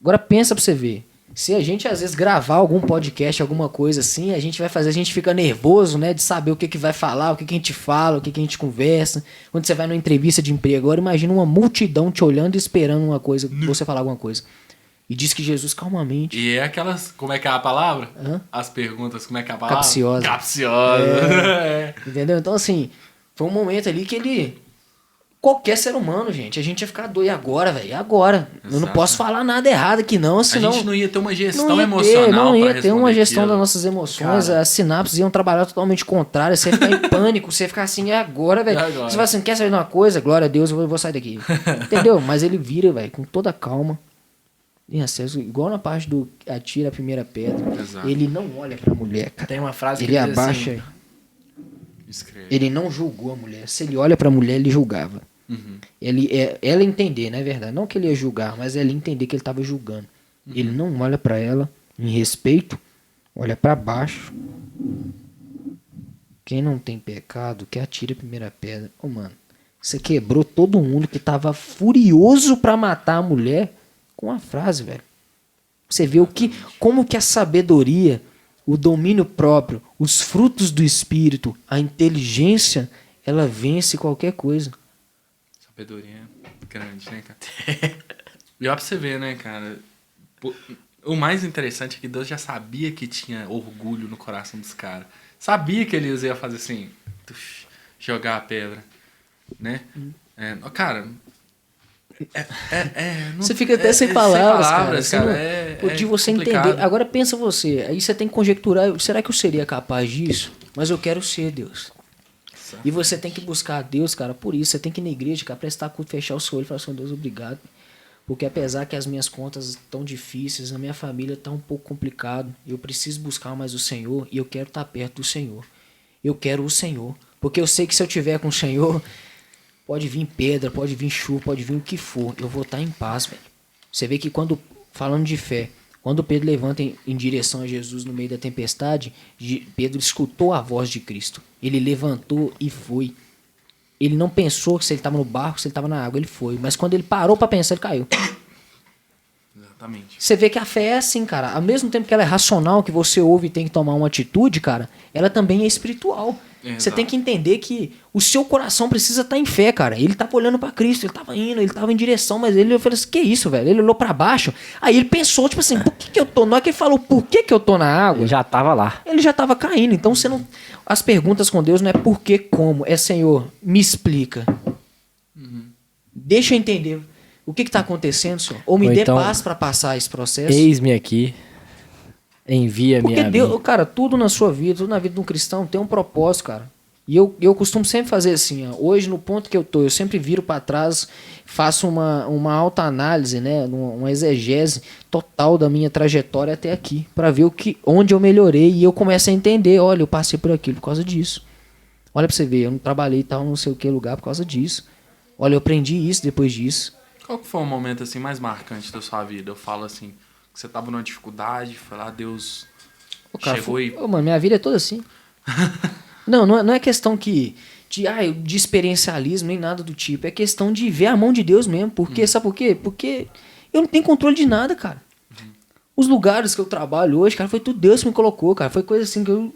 Agora pensa pra você ver. Se a gente às vezes gravar algum podcast, alguma coisa assim, a gente vai fazer, a gente fica nervoso, né, de saber o que vai falar, o que a gente fala, o que a gente conversa. Quando você vai numa entrevista de emprego, agora imagina uma multidão te olhando e esperando uma coisa, você falar alguma coisa. E diz que Jesus calmamente. E é aquelas, como é que é a palavra? Hã? As perguntas, como é que é a palavra? Capciosa. Capciosa. É. Entendeu? Então, assim, foi um momento ali que ele. Qualquer ser humano, gente, a gente ia ficar doido. E agora, velho? E agora? Eu não Exato. posso falar nada errado aqui, não, senão. A gente não ia ter uma gestão não ia emocional ter, não pra ia ter uma responder gestão aquilo. das nossas emoções, Cara. as sinapses iam trabalhar totalmente contrário, você ia ficar em pânico, você ia ficar assim, é agora, velho. É agora. Você vai assim, quer saber de uma coisa? Glória a Deus, eu vou sair daqui. Entendeu? Mas ele vira, velho, com toda a calma. Tem acesso, igual na parte do atira a primeira pedra. Exato. Ele não olha pra mulher, cara. Tem uma frase que Ele diz abaixa. assim, Escreve. Ele não julgou a mulher. Se ele olha pra mulher, ele julgava. Uhum. Ela entender, não é verdade? Não que ele ia julgar, mas ela entender que ele estava julgando. Ele não olha pra ela em respeito, olha pra baixo. Quem não tem pecado, que atire a primeira pedra. Ô, mano, você quebrou todo mundo que tava furioso pra matar a mulher com a frase, velho. Você vê como que a sabedoria, o domínio próprio, os frutos do espírito, a inteligência, ela vence qualquer coisa. Sabedoria grande, né, cara? E ó pra você ver, né, cara? O mais interessante é que Deus já sabia que tinha orgulho no coração dos caras. Sabia que eles iam fazer assim, jogar a pedra, né? Cara, não- Você fica até sem palavras, cara. Você não- De você complicado. entender. Agora pensa você, aí você tem que conjecturar, será que eu seria capaz disso? Mas eu quero ser Deus. E você tem que buscar a Deus, cara, por isso. Você tem que ir na igreja, cara, prestar culto, fechar o seu olho e falar assim, Deus, obrigado. Porque apesar que as minhas contas estão difíceis, a minha família está um pouco complicado, eu preciso buscar mais o Senhor e eu quero estar perto do Senhor. Eu quero o Senhor. Porque eu sei que se eu tiver com o Senhor, pode vir pedra, pode vir chuva, pode vir o que for. Eu vou estar em paz, velho. Você vê que quando, falando de fé, quando Pedro levanta em direção a Jesus no meio da tempestade, Pedro escutou a voz de Cristo. Ele levantou e foi. Ele não pensou se ele estava no barco, se ele estava na água, ele foi. Mas quando ele parou para pensar, ele caiu. Exatamente. Você vê que a fé é assim, cara. Ao mesmo tempo que ela é racional, que você ouve e tem que tomar uma atitude, cara, ela também é espiritual. Exato. Você tem que entender que o seu coração precisa estar em fé, cara. Ele tava olhando pra Cristo, ele tava indo, ele tava em direção, mas ele falou assim, que isso, velho? Ele olhou pra baixo, aí ele pensou, tipo assim, por que eu tô... Na hora que ele falou, por que eu tô na água? já tava lá. Ele já tava caindo. Então você não... As perguntas com Deus não é por que, como. É, Senhor, me explica. Deixa eu entender. O que tá acontecendo, Senhor? Ou me Ou dê então, paz pra passar esse processo. Eis-me aqui. Envia-me Porque a mim. Deus, cara, tudo na sua vida, tudo na vida de um cristão tem um propósito, cara. E eu costumo sempre fazer assim, ó. Hoje, no ponto que eu tô, eu sempre viro para trás, faço uma autoanálise, né, uma exegese total da minha trajetória até aqui, para ver onde eu melhorei e eu começo a entender, olha, eu passei por aquilo por causa disso. Olha para você ver, eu não trabalhei tal, não sei o que lugar por causa disso. Olha, eu aprendi isso depois disso. Qual que foi o momento assim mais marcante da sua vida? Eu falo assim, que você tava numa dificuldade, foi lá, Deus Ô, cara, chegou e... Ô, mano, minha vida é toda assim. Não é questão de experiencialismo nem nada do tipo. É questão de ver a mão de Deus mesmo. Porque, sabe por quê? Porque eu não tenho controle de nada, cara. Os lugares que eu trabalho hoje, cara, foi tudo Deus que me colocou, cara. Foi coisa assim que eu...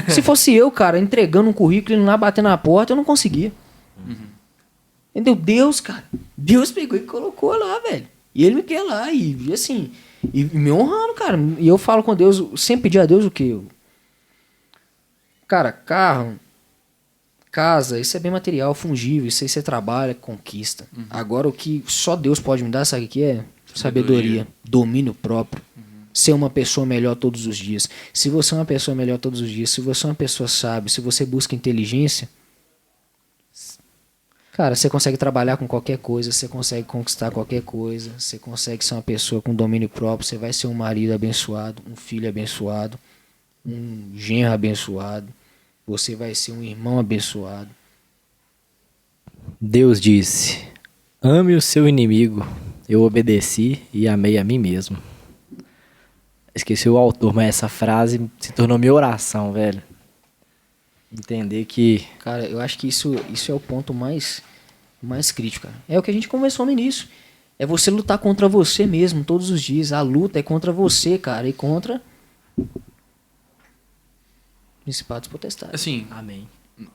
Se fosse eu, cara, entregando um currículo e não lá batendo na porta, eu não conseguia. Entendeu? Deus, cara. Deus pegou e colocou lá, velho. E ele me quer lá. E assim... E me honrando, cara. E eu falo com Deus... Sempre pedir a Deus o quê? Cara, carro, casa, isso é bem material, fungível, isso aí você trabalha, conquista. Agora o que só Deus pode me dar, sabe o que é? Sabedoria, domínio próprio. ser uma pessoa melhor todos os dias. Se você é uma pessoa melhor todos os dias, se você é uma pessoa sábia, se você busca inteligência, cara, você consegue trabalhar com qualquer coisa, você consegue conquistar qualquer coisa, você consegue ser uma pessoa com domínio próprio, você vai ser um marido abençoado, um filho abençoado, um genro abençoado, você vai ser um irmão abençoado. Deus disse: ame o seu inimigo. Eu obedeci e amei a mim mesmo. Esqueci o autor, mas essa frase se tornou minha oração, velho. Entender que... Cara, eu acho que isso é o ponto mais crítico, cara. É o que a gente conversou no início. É você lutar contra você mesmo todos os dias. A luta é contra você, cara, e contra principados e potestades. Assim, Amém.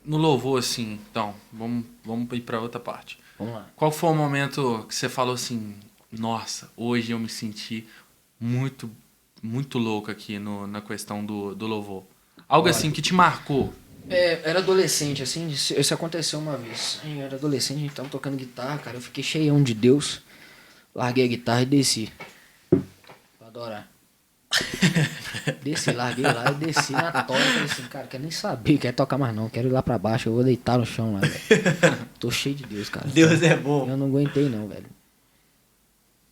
no louvor, assim, então, vamos ir pra outra parte. Vamos lá. Qual foi o momento que você falou assim, nossa, hoje eu me senti muito, muito louco aqui na questão do louvor? Algo assim que te marcou. Era adolescente, assim, isso aconteceu uma vez. Eu era adolescente, a gente tava tocando guitarra, cara, eu fiquei cheião de Deus. Larguei a guitarra e desci. Pra adorar. Desci, larguei lá e desci na toca. Falei assim, cara, quero nem saber, quero tocar mais não, quero ir lá pra baixo, eu vou deitar no chão lá, velho. Tô cheio de Deus, cara. Deus é bom. Eu não aguentei não, velho.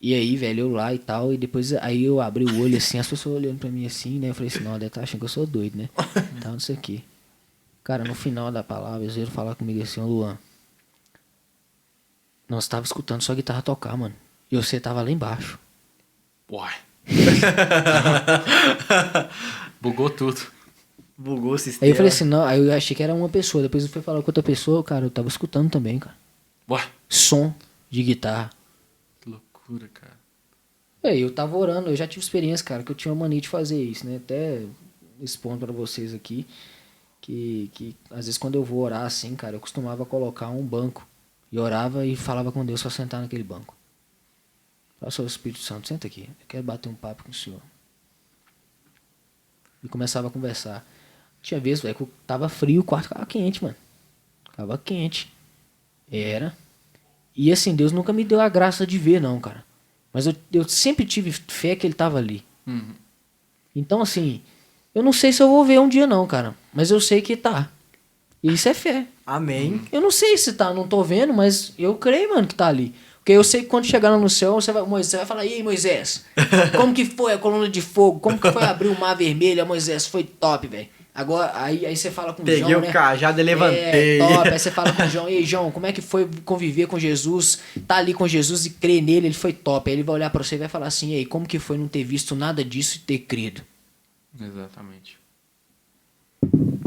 E aí, velho, eu lá e tal, e depois aí eu abri o olho assim, as pessoas olhando pra mim assim, né? Eu falei assim, não, deve tá achando que eu sou doido, né? Então, não sei o quê. Cara, no final da palavra, eles vieram falar comigo assim, ô Luan, nós tava escutando sua guitarra tocar, mano. E você tava lá embaixo. Uai. Bugou tudo. Bugou o sistema. Aí eu falei assim, não, aí eu achei que era uma pessoa. Depois eu fui falar com outra pessoa, cara, eu tava escutando também, cara. Uai. Som de guitarra. Que loucura, cara. Eu tava orando, eu já tive experiência, cara, que eu tinha uma mania de fazer isso, né? Até expondo pra vocês aqui, que às vezes quando eu vou orar assim, cara, eu costumava colocar um banco. E orava e falava com Deus pra sentar naquele banco. Falava, Senhor Espírito Santo, senta aqui, eu quero bater um papo com o Senhor. E começava a conversar. Tinha vezes, velho, que tava frio, o quarto ficava quente, mano. Ficava quente. Era. E assim, Deus nunca me deu a graça de ver, não, cara. Mas eu sempre tive fé que ele tava ali. Uhum. Então, assim, eu não sei se eu vou ver um dia, não, cara. Mas eu sei que tá. E isso é fé. Amém. Eu não sei se tá, não tô vendo, mas eu creio, mano, que tá ali. Porque eu sei que quando chegar lá no céu, Moisés vai falar, e aí, Moisés, como que foi a coluna de fogo? Como que foi abrir o mar vermelho? Moisés, foi top, velho. Agora, aí você fala com o Peguei João, o né? cajado e levantei. Top. Aí você fala com o João, e aí, João, como é que foi conviver com Jesus? Tá ali com Jesus e crer nele, ele foi top. Aí ele vai olhar pra você e vai falar assim, e aí, como que foi não ter visto nada disso e ter crido? Exatamente.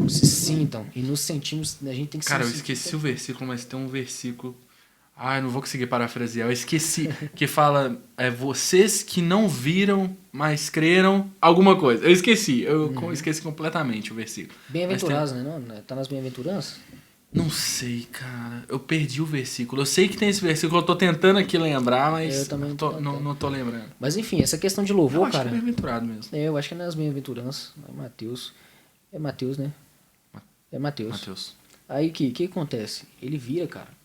Se sintam, e nos sentimos, a gente tem que Cara, eu se esqueci o versículo, mas tem um versículo... Ah, eu não vou conseguir parafrasear. Eu esqueci. Que fala, vocês que não viram, mas creram, alguma coisa. Eu esqueci. Eu esqueci completamente o versículo. Bem-aventurados, né? Não? Tá nas bem-aventuranças? Não sei, cara. Eu perdi o versículo. Eu sei que tem esse versículo. Eu tô tentando aqui lembrar, mas Eu também não tô lembrando. Mas enfim, essa questão de Eu louvor, acho cara. que é bem-aventurado mesmo. Eu acho que é nas bem-aventuranças. É Mateus. É Mateus, né? É Mateus. Mateus. Aí o que acontece? Ele vira, cara.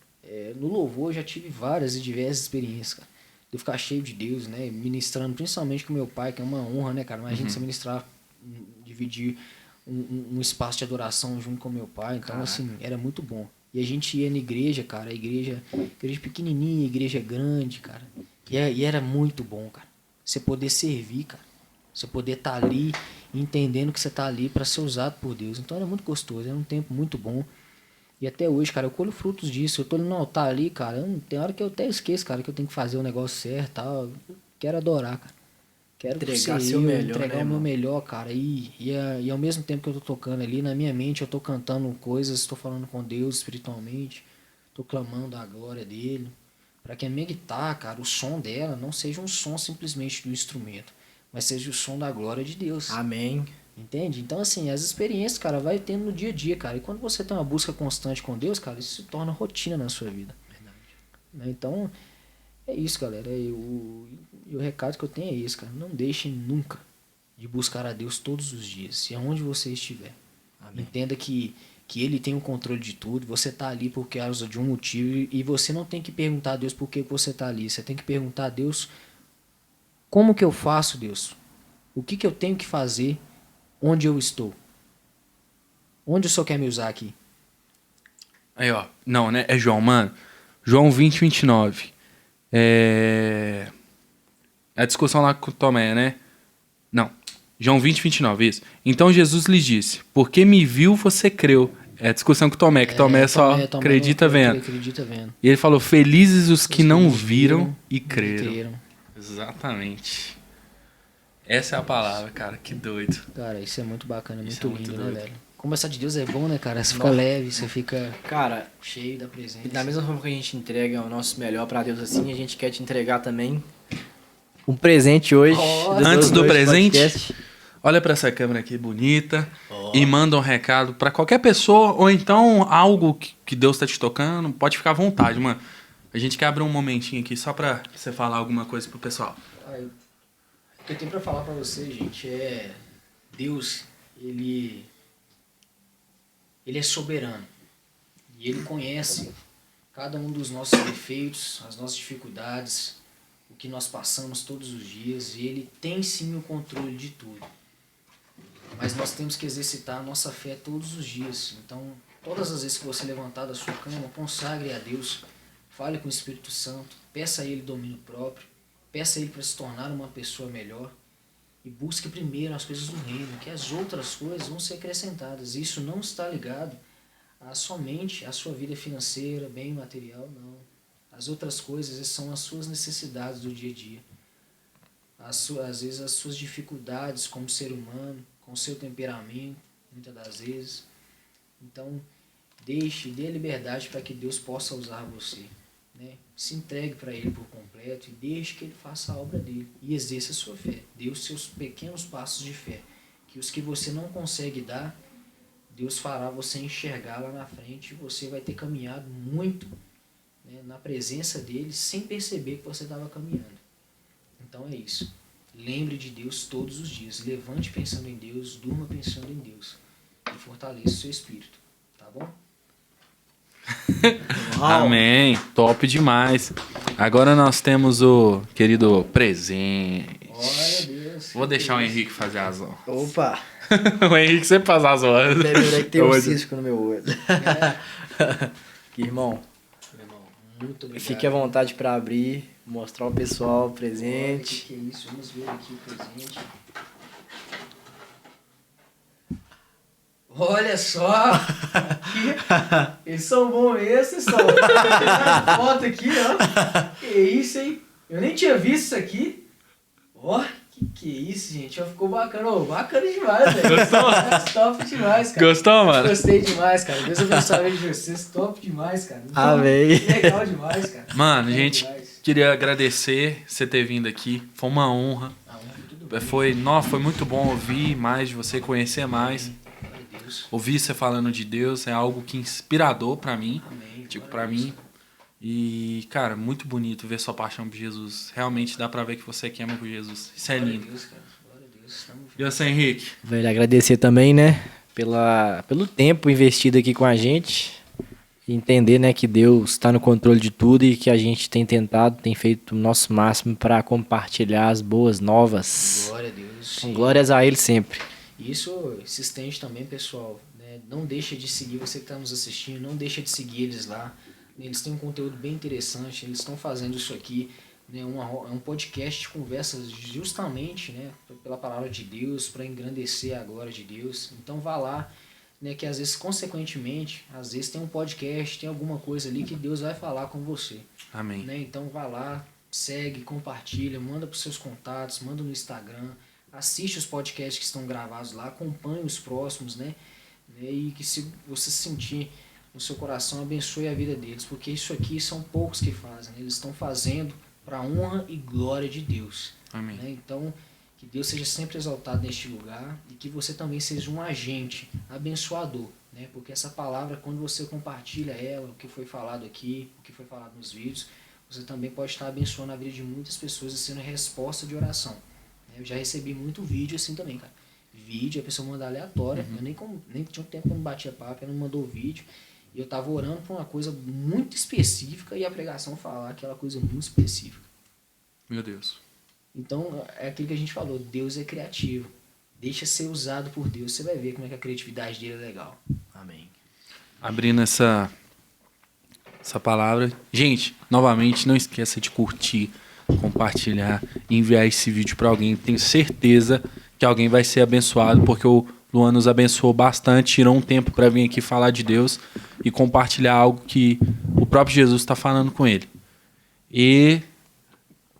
No louvor eu já tive várias e diversas experiências, cara. De eu ficar cheio de Deus, né? Ministrando principalmente com meu pai, que é uma honra, né, cara? Imagina você ministrar, dividir um espaço de adoração junto com meu pai. Então, Caraca. assim, era muito bom. E a gente ia na igreja, cara. Igreja pequenininha, igreja grande, cara. E era muito bom, cara. Você poder servir, cara. Você poder estar ali entendendo que você está ali para ser usado por Deus. Então era muito gostoso, era um tempo muito bom. E até hoje, cara, eu colho frutos disso. Eu tô no altar ali, cara. Tem hora que eu até esqueço, cara, que eu tenho que fazer o negócio certo e tal. Eu quero adorar, cara. Quero Entregar ser seu eu, melhor, entregar né, o meu irmão? melhor, cara. E ao mesmo tempo que eu tô tocando ali, na minha mente eu tô cantando coisas, tô falando com Deus espiritualmente. Tô clamando a glória dele. Para que a minha guitarra, cara, o som dela não seja um som simplesmente do instrumento, mas seja o som da glória de Deus. Amém. Entende? Então, assim, as experiências, cara, vai tendo no dia a dia, cara. E quando você tem uma busca constante com Deus, cara, isso se torna rotina na sua vida. Né? Então, é isso, galera. E o recado que eu tenho é isso, cara. Não deixem nunca de buscar a Deus todos os dias, e aonde você estiver. Amém. Entenda que Ele tem o controle de tudo. Você tá ali por causa de um motivo, e você não tem que perguntar a Deus por que você tá ali. Você tem que perguntar a Deus: como que eu faço, Deus? O que eu tenho que fazer onde eu estou? Onde o Senhor quer me usar aqui? Aí, ó. Não, né? É João, mano. João 20, 29. A discussão lá com Tomé, né? Não. João 20, 29, isso. Então Jesus lhe disse, porque me viu, você creu. É a discussão com Tomé, que Tomé só acredita vendo. Acredita vendo. E ele falou, felizes os que não viram e creram. Exatamente. Essa é a palavra, cara. Que doido. Cara, isso é muito bacana, Isso muito é muito lindo, né, doido. velho? Conversar de Deus é bom, né, cara? Você fica leve, você fica Cara, cheio da presença. da mesma forma que a gente entrega o nosso melhor pra Deus assim, a gente quer te entregar também um presente hoje. Antes do presente, podcast. olha pra essa câmera aqui bonita e manda um recado pra qualquer pessoa ou então algo que Deus tá te tocando. Pode ficar à vontade, mano. A gente quer abrir um momentinho aqui só pra você falar alguma coisa pro pessoal. O que eu tenho pra falar pra você, gente, é Deus, ele é soberano. E ele conhece cada um dos nossos defeitos, as nossas dificuldades, o que nós passamos todos os dias, e ele tem sim o controle de tudo. Mas nós temos que exercitar a nossa fé todos os dias. Então, todas as vezes que você levantar da sua cama, consagre a Deus, fale com o Espírito Santo, peça a Ele domínio próprio, peça a Ele para se tornar uma pessoa melhor e busque primeiro as coisas do reino, que as outras coisas vão ser acrescentadas. Isso não está ligado a somente a sua vida financeira, bem material, não. As outras coisas são as suas necessidades do dia a dia. Às vezes as suas dificuldades como ser humano, com o seu temperamento, muitas das vezes. Então, dê a liberdade para que Deus possa usar você. Né? Se entregue para Ele por completo e deixe que Ele faça a obra dele. E exerça a sua fé. Dê os seus pequenos passos de fé. Que os que você não consegue dar, Deus fará você enxergar lá na frente e você vai ter caminhado muito, né, na presença dele sem perceber que você estava caminhando. Então é isso. Lembre de Deus todos os dias. Levante pensando em Deus, durma pensando em Deus. E fortaleça o seu espírito. Tá bom? Amém. Top demais. Agora nós temos o querido presente. Glória a Deus. Vou deixar o Henrique fazer as honras. Opa! O Henrique sempre faz as honras. Lembrei que tem um Hoje. cisco no meu olho. Que, irmão, Meu irmão, muito obrigado. fique à vontade pra abrir, mostrar ao pessoal o Olha, presente. que é isso? Vamos ver aqui o presente. Olha só! Aqui. Eles são bons mesmo, vocês são. Essa foto aqui, ó. Que isso, hein? Eu nem tinha visto isso aqui. Ó, que é isso, gente? Ó, ficou bacana. Ô, bacana demais, velho. Gostou? Top demais, cara. Gostou, mano? Gostei demais, cara. Deus abençoe a vida de vocês. Top demais, cara. Amém. Legal demais, cara. Mano, Legal gente, demais. queria agradecer você ter vindo aqui. Foi uma honra. Ah, tudo bem. Foi muito bom ouvir mais de você, conhecer mais. Glória a Deus. Ouvir você falando de Deus é algo que é inspirador pra mim. Amém. Tipo, Glória pra a Deus. mim. E, cara, muito bonito ver sua paixão por Jesus. Realmente dá pra ver que você queima por Jesus. Isso é Glória a lindo. Deus, cara. Glória a Deus. Tamo junto. E você, Henrique? Velho, agradecer também, né, pelo tempo investido aqui com a gente. E entender, né, que Deus está no controle de tudo e que a gente tem tentado, tem feito o nosso máximo para compartilhar as boas novas. Glória a Deus. Com glórias a Ele sempre. Isso se estende também, pessoal. Né? Não deixa de seguir você que está nos assistindo, não deixa de seguir eles lá. Eles têm um conteúdo bem interessante, eles estão fazendo isso aqui, né? É um podcast de conversas justamente, né, pela palavra de Deus, para engrandecer a glória de Deus. Então vá lá, né, que às vezes, consequentemente, às vezes tem um podcast, tem alguma coisa ali que Deus vai falar com você. Amém. Né? Então vá lá, segue, compartilha, manda para os seus contatos, manda no Instagram, assiste os podcasts que estão gravados lá, acompanhe os próximos, né? E que se você sentir no seu coração, abençoe a vida deles, porque isso aqui são poucos que fazem, né? Eles estão fazendo para a honra e glória de Deus. Amém. Né? Então, que Deus seja sempre exaltado neste lugar e que você também seja um agente abençoador, né? Porque essa palavra, quando você compartilha ela, o que foi falado aqui, o que foi falado nos vídeos, você também pode estar abençoando a vida de muitas pessoas e sendo resposta de oração. Eu já recebi muito vídeo assim também, cara. Vídeo, a pessoa manda aleatória, eu nem tinha um tempo que eu não batia papo, ela não mandou vídeo. E eu tava orando por uma coisa muito específica e a pregação falar aquela coisa muito específica. Meu Deus. Então, é aquilo que a gente falou, Deus é criativo. Deixa ser usado por Deus, você vai ver como é que a criatividade dele é legal. Amém. Abrindo essa palavra. Gente, novamente, não esqueça de curtir, compartilhar e enviar esse vídeo para alguém. Tenho certeza que alguém vai ser abençoado, porque o Luan nos abençoou bastante, tirou um tempo para vir aqui falar de Deus e compartilhar algo que o próprio Jesus está falando com ele. E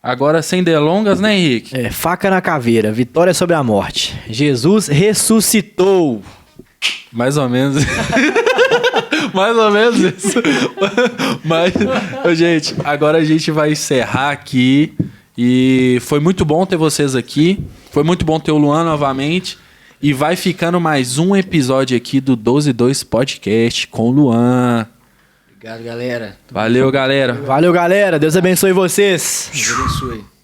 agora, sem delongas, né, Henrique? Faca na caveira, vitória sobre a morte. Jesus ressuscitou. Mais ou menos. Mais ou menos isso. Mas, gente, agora a gente vai encerrar aqui. E foi muito bom ter vocês aqui. Foi muito bom ter o Luan novamente. E vai ficando mais um episódio aqui do 12-2 Podcast com o Luan. Obrigado, galera. Valeu, galera. Valeu, galera. Deus abençoe vocês. Deus abençoe.